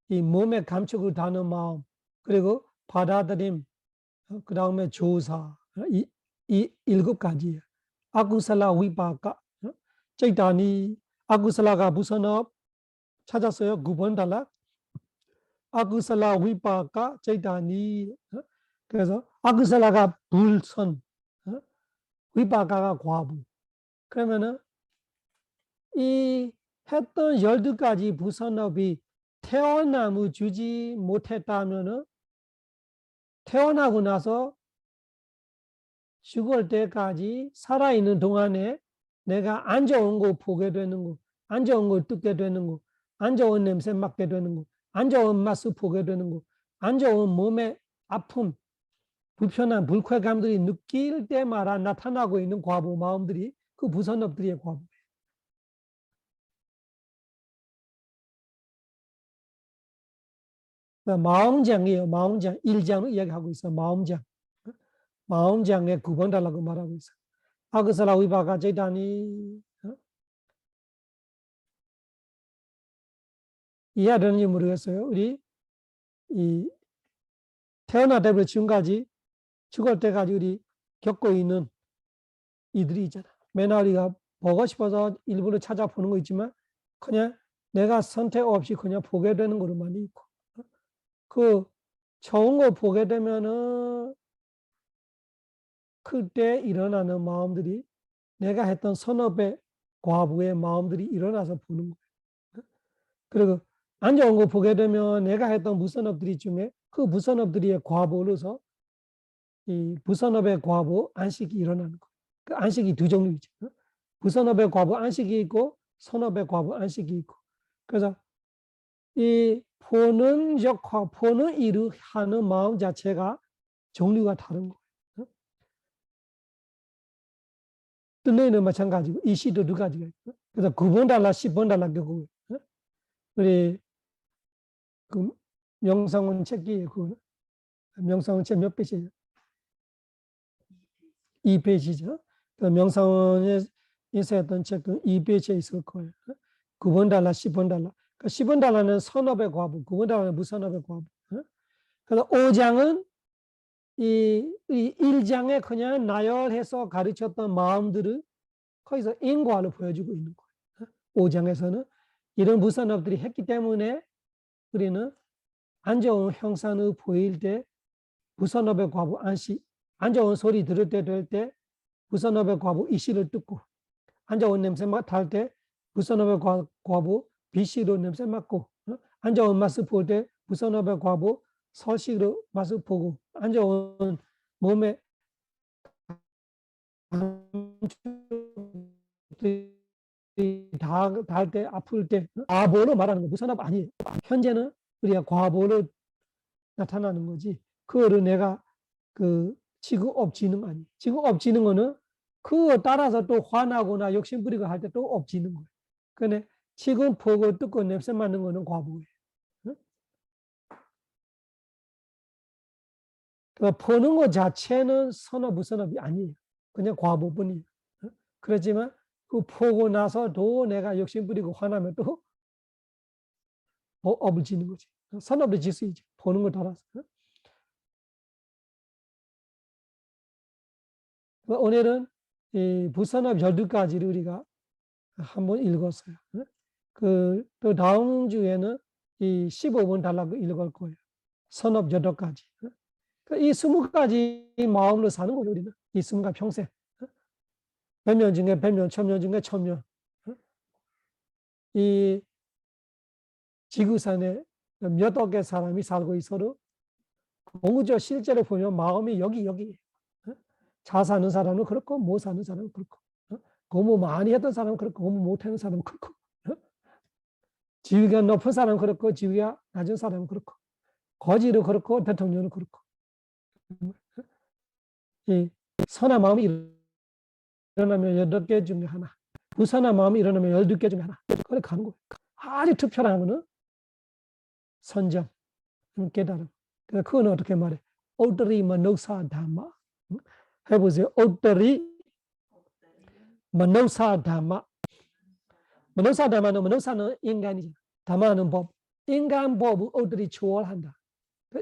이 몸의 감촉을 다는 마음, 그리고 받아들임, 그 다음에 조사, 이 7가지예요. 아구살라 위바가, 쩌이다니, 아구살라가 무슨 업 찾았어요? 9번 달라. 아구살라 위바가 쩌이다니. 그래서 아구살라가 불선, 위바가가 과부. 그러면은 이 했던 12가지 부선업이 태어남을 주지 못했다면은 태어나고 나서 죽을 때까지 살아있는 동안에 내가 안 좋은 거 보게 되는 거, 안 좋은 거 듣게 되는 거, 안 좋은 냄새 맡게 되는 거, 안 좋은 맛을 보게 되는 거, 안 좋은 몸의 아픔, 불편한 불쾌감들이 느낄 때마다 나타나고 있는 과부 마음들이 그 부선업들의 과부. 마음장이에요. 마음장. 1장을 이야기하고 있어요. 마음장. 마음장에 9번 달라고 말하고 있어요. 아그살라 위바가 제다니. 이해하는지 모르겠어요. 우리 이 태어날 때부터 지금까지 죽을 때까지 우리 겪고 있는 이들이 있잖아. 맨날 우리가 보고 싶어서 일부러 찾아보는 거 있지만 그냥 내가 선택 없이 그냥 보게 되는 것만 있고 그 좋은 거 보게 되면은 그때 일어나는 마음들이 내가 했던 선업의 과부의 마음들이 일어나서 보는 거예요. 그리고 안 좋은 거 보게 되면 내가 했던 무선업들이 중에 그 무선업들의 과보로서 이 무선업의 과보 안식이 일어나는 거예요. 그 안식이 두 종류이죠. 무선업의 과보 안식이 있고 선업의 과보 안식이 있고. 그래서 이 보는 역할, 보는 일을 하는 마음 자체가 종류가 다른 거예요. 뜻내는 마찬가지고 이 시도 두 가지가 있고. 그래서 9번 달라 10번 달라 결국 우리 그 명상원 책이 그 명상원 책 몇 페이지예요? 2페이지죠. 그 명상원에 인쇄했던 책은 2페이지에 있을 거예요. 9번 달라 10번 달라. 그러니까 10번 달라는 선업의 과부, 9번 달라는 무선업의 과부. 그래서 5장은 이 1장에 그냥 나열해서 가르쳤던 마음들을 거기서 인과를 보여주고 있는 거예요. 5장에서는 이런 무선업들이 했기 때문에 우리는 안 좋은 형상을 보일 때 무선업의 과부 안식, 안 좋은 소리 들을 때 될 때 무선업의 과부 이시를 듣고 안 좋은 냄새 맡을 때 무선업의 과부 비시로 냄새 맡고 안 좋은 맛을 볼 때 무선업의 과부 서식으로 맛을 보고 안 좋은 몸에 닿을 때 아플 때 과보로 말하는 거 무선업 아니에요. 현재는 우리가 과보로 나타나는 거지. 그거를 내가 그 지구 업지능 아니에요. 지구 업지능 거는 그거 따라서 또 화나거나 욕심부리고 할 때 또 업지는 거예요. 근데 지금 보고 듣고 냄새 맡는 거는 과보예요. 그러니까 보는 것 자체는 선업, 무선업이 아니에요. 그냥 과보뿐이에요. 그렇지만 그 보고 나서도 내가 욕심부리고 화나면 또 업을 지는 거지. 선업도 질 수 있죠. 보는 걸 따라서. 오늘은 이 부선업 12가지를 우리가 한번 읽었어요. 또 다음 주에는 이 15번 달라고 읽을 거예요. 선업 8가지. 이 20가지 마음으로 사는 거죠, 우리는. 이 20가지 평생. 100년 중에 100년, 1000년 중에 1000년. 이 지구상에 몇 억의 사람이 살고 있어도 공구조 실제로 보면 마음이 여기. 잘 사는 사람은 그렇고 못 사는 사람은 그렇고 공부 많이 했던 사람은 그렇고 공부 못하는 사람은 그렇고 지위가 높은 사람은 그렇고 지위가 낮은 사람은 그렇고 거지도 그렇고 대통령은 그렇고 이 선한 마음이 일어나면 8개 중에 하나, 불선한 마음이 일어나면 12개 중에 하나. 그렇게 가는 거예요. 아주 특별한 거는 선정, 깨달음. 그래서 그건 어떻게 말해? 오트리 마노사 담마. 해보세요. 오트리 마노사 담마. 마노사 담마는 마노사는 인간이죠. 담마는 법. 인간 법을 오트리 초월한다.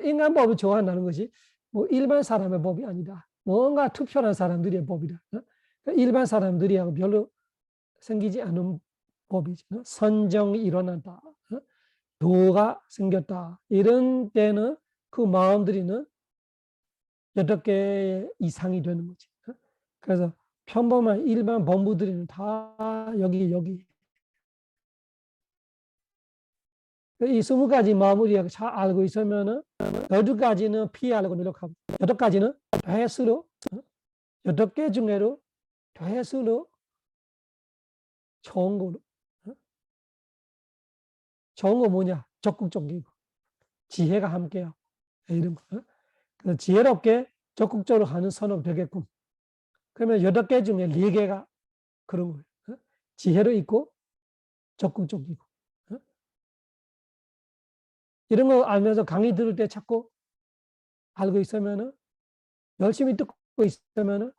인간 법을 초월한다는 것이 뭐 일반 사람의 법이 아니다. 뭔가 특별한 사람들의 법이다. 일반 사람들이하고 별로 생기지 않은 법이죠. 선정이 일어난다. 도가 생겼다. 이런 때는 그 마음들이는 8개 이상이 되는 거지. 그래서 평범한 일반 범부들은 다 여기. 이 20가지 마음을 잘 알고 있으면은 12가지는 피하려고 노력하고 8가지는 대수로 8개 중에로 대수로 좋은 거로. 좋은 거 뭐냐? 적극적이고 지혜가 함께요. 이런 거. 그래서 지혜롭게 적극적으로 하는 선업 되겠군. 그러면 8개 중에 4개가 그런 거예요. 지혜로 있고 적극적이고. 이런 거 알면서 강의 들을 때 자꾸 알고 있으면은 열심히 듣고 있으면은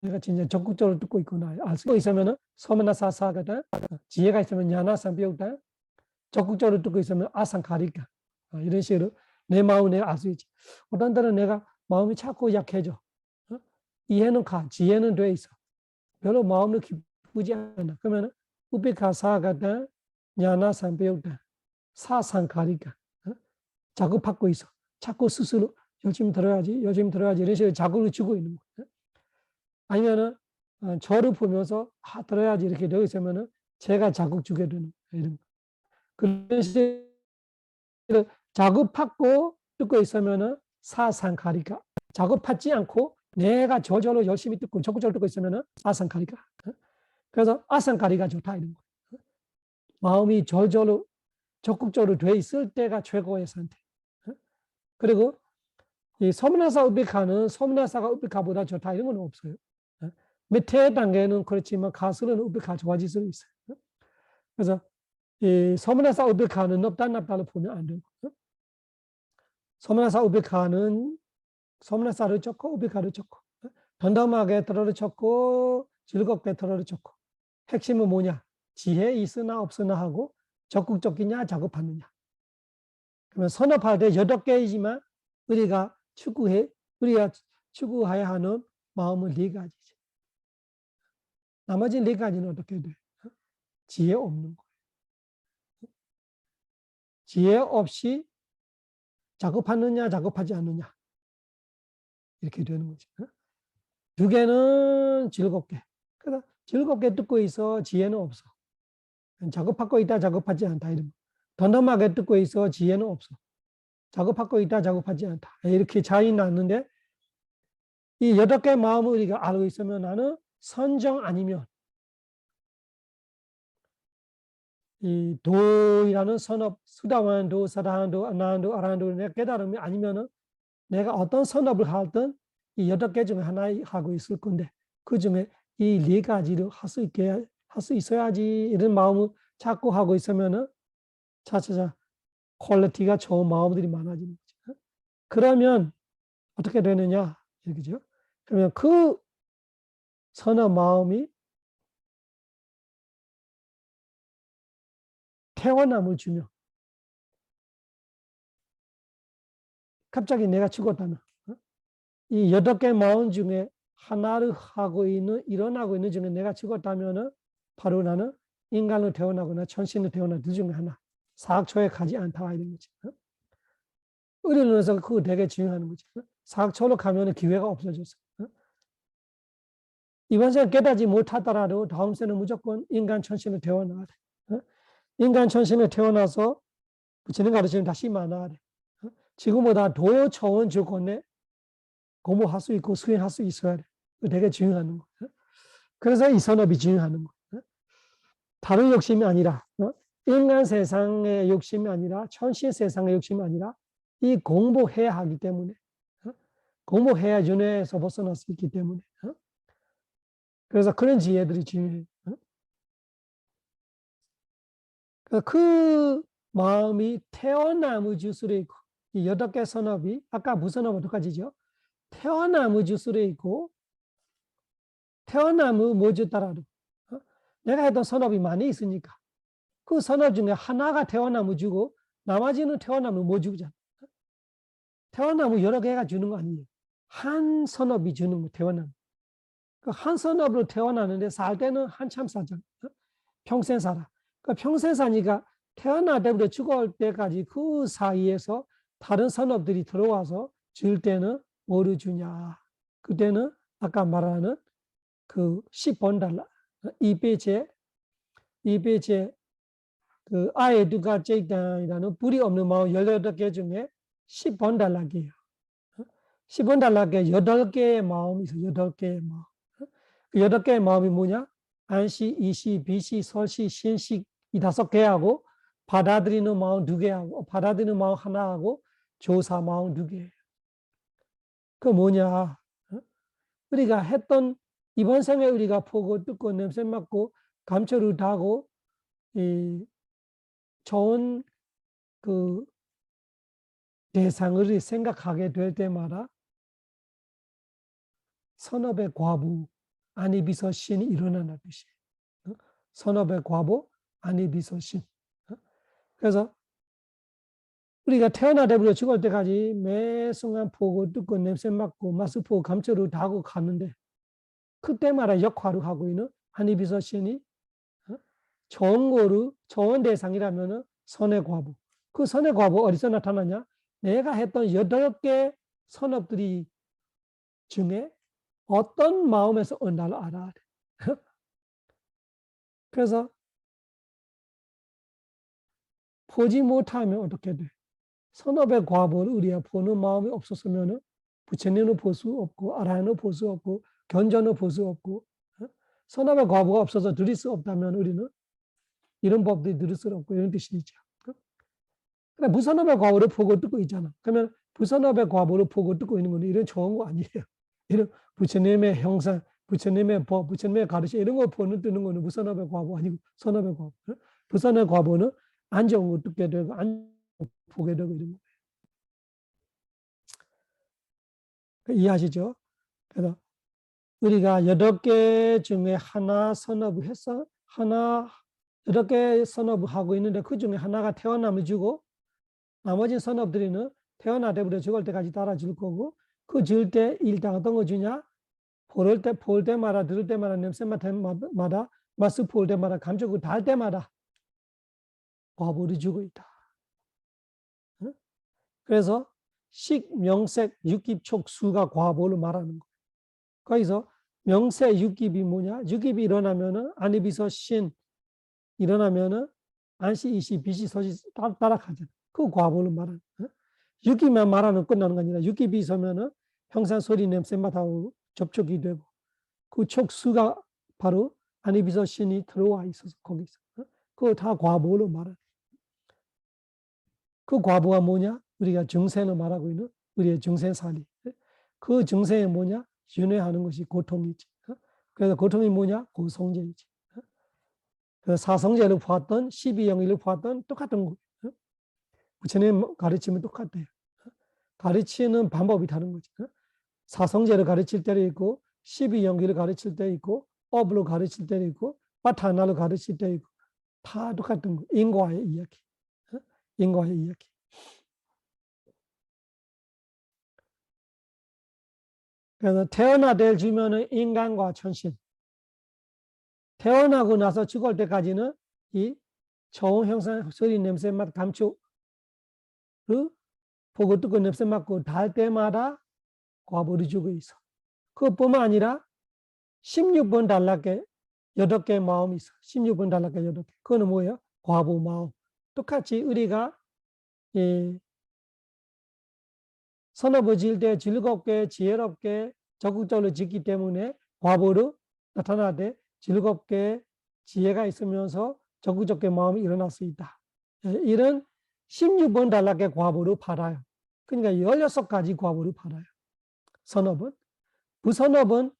내가 진짜 적극적으로 듣고 있구나. 알 수 있으면은 소만나사사가다 지혜가 있으면 야나상비옥다 적극적으로 듣고 있으면 아상가리까 이런 식으로 내 마음을 내가 알 수 있지. 어떤 때는 내가 마음이 자꾸 약해져. 이해는 가, 지혜는 돼 있어. 별로 마음을 기쁘지 않아. 그러면 우비카사가다 야나상비옥다 사상가리까 자꾸 받고 있어. 자꾸 스스로 열심히 들어야지 이런 식으로 자극을 주고 있는 거야. 아니면은 저를 보면서 들어야지 이렇게 되어 있으면은 제가 자극 주게 되는 이런 거. 그런 식으로 자극받고 듣고 있으면은 사상가리가 자극받지 않고 내가 저절로 열심히 듣고 적극적으로 듣고 있으면은 아상가리가. 그래서 아상가리가 좋다 이런 거. 마음이 저절로 적극적으로 돼 있을 때가 최고의 선택. 그리고 이 소문나사 우비카는 소문나사가 우비카보다 좋다 이런 건 없어요. 밑에 단계는 그렇지만 가수는 우비카 좋아질 수 있어요. 그래서 이 소문나사 우비카는 높다를 보면 안 되고 소문나사 우비카는 소문나사를 쫓고 우비카를 쫓고 덤덤하게 들어를 쫓고 즐겁게 들어를 쫓고 핵심은 뭐냐? 지혜 있으나 없으나 하고 적극적이냐 작업하느냐. 그러면 선업할 때 8개이지만 우리가 추구해야 하는 마음은 4가지지. 나머지 4가지는 어떻게 돼? 지혜 없는 거예요. 지혜 없이 작업하느냐 작업하지 않느냐 이렇게 되는 거죠. 2개는 즐겁게. 그래서 즐겁게 듣고 있어 지혜는 없어. 작업하고 있다 작업하지 않다 이런 거. 덤덤하게 듣고 있어 지혜는 없어. 작업하고 있다 작업하지 않다 이렇게 차이 났는데 이 8개 마음을 우리가 알고 있으면 나는 선정 아니면 이 도이라는 선업, 수다완도, 사다한도, 아나한도, 아라한도 내가 깨달음이 아니면은 내가 어떤 선업을 하든 이 8개 중에 하나 하고 있을 건데 그 중에 이 4가지를 할 수 있어야지 이런 마음을 자꾸 하고 있으면은 차차차 퀄리티가 좋은 마음들이 많아지는 거죠. 그러면 어떻게 되느냐 이렇게죠. 그러면 그 선한 마음이 태어남을 주며 갑자기 내가 죽었다면 이 8개 마음 중에 하나를 일어나고 있는 중에 내가 죽었다면은 바로 나는 인간으로 태어나거나 천신으로 태어나 그 중에 하나. 사학초에 가지 않다 이런 거지. 의료론에서 그거 되게 중요한 거지. 사학초로 가면은 기회가 없어졌어. 이번 생에 깨닫지 못하더라도 다음 생은 무조건 인간 천신으로 태어나야 돼. 인간 천심에 태어나서 부처님 가르치는 다시 만나야 돼. 지금보다 더 좋은 조건에 공부할 수 있고 수행할 수 있어야 돼. 그거 되게 중요한 거. 그래서 이 선업이 중요한 거. 다른 욕심이 아니라, 인간 세상의 욕심이 아니라, 천신 세상의 욕심이 아니라, 이 공부해야 하기 때문에, 공부해야 윤회에서 벗어날 수 있기 때문에. 그래서 그런 지혜들이 중요해요. 그 마음이 태어나무 주스로 있고, 이 8개 선업이, 아까 무선업은 똑같이죠. 태어나무 주스로 있고, 태어나무 모주 따라도. 내가 했던 선업이 많이 있으니까. 그 선업 중에 하나가 태어나무 주고, 나머지는 태어나무 모주잖아. 태어나무 여러 개가 주는 거 아니에요. 한 선업이 주는 거, 태어나무. 그 한 선업으로 태어나는데 살 때는 한참 살잖아. 평생 살아. 그 평생 사니까 태어날 때부터 죽을 때까지 그 사이에서 다른 선업들이 들어와서 줄 때는 뭐를 주냐. 그때는 아까 말하는 그 10번 달라. 이배제 그 아예 두가 제이단이라는 뿌리 없는 마음 18개 중에 10번 달라기예요. 10번 달라게 8개의 마음이 있어. 8개의 마음. 그 8개의 마음이 뭐냐? 안시, 이시, 비시, 설시, 신시 이 5개하고 받아들이는 마음 2개하고 받아들이는 마음 하나하고 조사 마음 2개. 그 뭐냐? 우리가 했던 이번 생에 우리가 보고 듣고 냄새 맡고 감초를 타고 이 좋은 그 대상을 생각하게 될 때마다 선업의 과부 안이비서신이 일어나는 뜻이에요. 선업의 과부 안이비서신. 그래서 우리가 태어나대부터 죽을 때까지 매 순간 보고 듣고 냄새 맡고 맛을 보고 감초를 다 하고 가는데 그때마다 역할을 하고 있는 안이비서신이 좋은 거로 좋은 대상이라면 선의 과부. 그 선의 과부 어디서 나타나냐? 내가 했던 8개 선업들이 중에 어떤 마음에서 온다를 알아야 돼. 그래서 보지 못하면 어떻게 돼? 선업의 과보를 우리가 보는 마음이 없었으면 부처님을 볼 수 없고 아라한을 볼 수 없고 견전을 볼 수 없고 선업의 과보가 없어서 들을 수 없다면 우리는 이런 법들이 들을 수 없고 이런 뜻이죠. 그러니까 무선업의 과보를 보고 듣고 있잖아. 그러면 부선업의 과보를 보고 듣고 있는 건 이런 좋은 거 아니에요. 이런 부처님의 형상, 부처님의 법, 부처님의 가르침 이런 거 보는 뜨는 거는 무선업의 과보 아니고 선업의 과보. 부선의 과보는 안 좋은 거 듣게 되고 안 보게 되고 이런 거예요. 이해하시죠? 그래서 우리가 8개 중에 하나 선업을 해서 하나 8개 선업을 하고 있는데 그 중에 하나가 태어남을 주고 나머지 선업들이는 태어나때부터 죽을 때까지 따라줄 거고 그 줄 때 일단 어떤 거 주냐? 볼 때마다 들을 때마다 냄새 맡을 맛을 볼 때마다 감촉을 달 때마다 과보를 주고 있다. 그래서 식, 명색, 육깁, 수가 과보를 말하는 거예요. 거기서 명색, 육깁이 뭐냐? 육깁이 일어나면은 안이비서 신 일어나면은 안시, 이시, 비시, 서시 따라가잖아. 그 과보를 말하는 거예요. 육깁만 말하면 끝나는 거 아니라 육깁이 있으면은 형상, 소리, 냄새 맡하고 접촉이 되고 그 촉수가 바로 안이비서 신이 들어와 있어서 거기서 그거 다 과보로 말하는 그 과보가 뭐냐? 우리가 증세로 말하고 있는 우리의 증세살이. 그 증세에 뭐냐? 윤회하는 것이 고통이지. 그래서 고통이 뭐냐? 고성제이지. 그 사성제를 보았던 12영일을 보았던 똑같은 거예요. 부처님 가르치면 똑같아요. 가르치는 방법이 다른 거지. 사성제를 가르칠 때도 있고 12영기를 가르칠 때 있고 업으로 가르칠 때도 있고 바타나로 가르칠 때 있고 다 똑같은 거. 인과의 이야기. 인과의 이야기. 그래서 태어나될 주면은 인간과 천신. 태어나고 나서 죽을 때까지는 이 좋은 형상, 소리, 냄새, 맛, 감촉을 보고 듣고 냄새 맡고 달 때마다 과보를 주고 있어. 그것뿐만 아니라 16번 달락에 8개 마음이 있어. 16번 달락에 8개. 그거는 뭐예요? 과보 마음. 똑같이 우리가 선업을 지을 때 즐겁게 지혜롭게 적극적으로 짓기 때문에 과보로 나타나되 즐겁게 지혜가 있으면서 적극적인 마음이 일어날 수 있다. 이런 16번 단락의 과보로 팔아요. 그러니까 16가지 과보로 팔아요. 선업은. 부선업은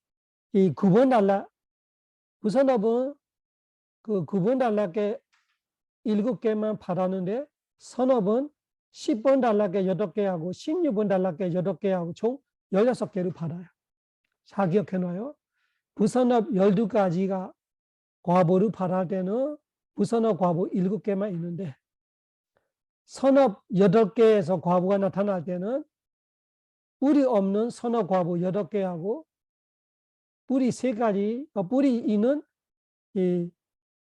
이 9번 단락, 부선업은 그 9번 단락의 7개만 팔았는데 선업은 10번 단락에 8개하고 16번 단락에 8개하고 총 16개를 팔아요. 잘 기억해놔요. 부선업 12가지가 과보를 팔할 때는 부선업 과보 7개만 있는데 선업 8개에서 과보가 나타날 때는 뿔이 없는 선업 과보 8개하고 뿔이 3가지, 뿔이 있는 이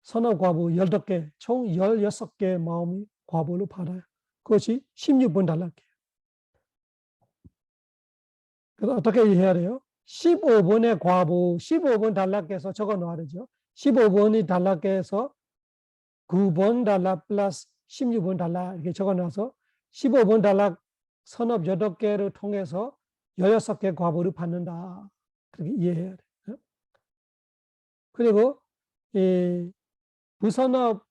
선업 과보 12개, 총 16개의 마음이 과보를 팔아요. 그것이 16번 단락이에요. 그래서 어떻게 해야 돼요? 15번의 과보, 15번 단락에서 적어 놓아야 되죠. 15번이 단락에서 9번 단락 플러스 16번 단락 이렇게 적어 놔서 15번 단락 선업 8개를 통해서 16개 과보를 받는다. 그렇게 이해해야 돼요. 그리고 이 부선업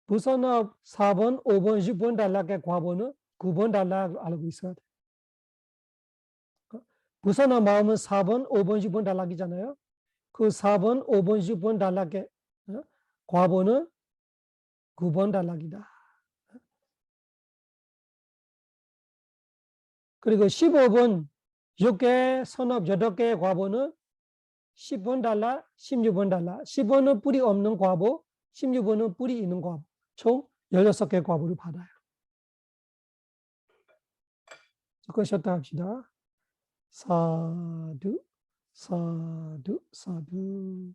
4번, 5번, 6번 단락의 과보는 9번 단락 알고 있어야 돼요. 부선업 마음은 4번, 5번, 6번 단락이잖아요. 그 4번, 5번, 6번 단락의 과보는 9번 단락이다. 그리고 15번 6개 선업 8개의 과보는 10번 단락, 16번 단락. 10번은 뿔이 없는 과보, 16번은 뿔이 있는 과보. 총 16개 과보를 받아요. 조금 쉬었다 합시다. 사두, 사두, 사두.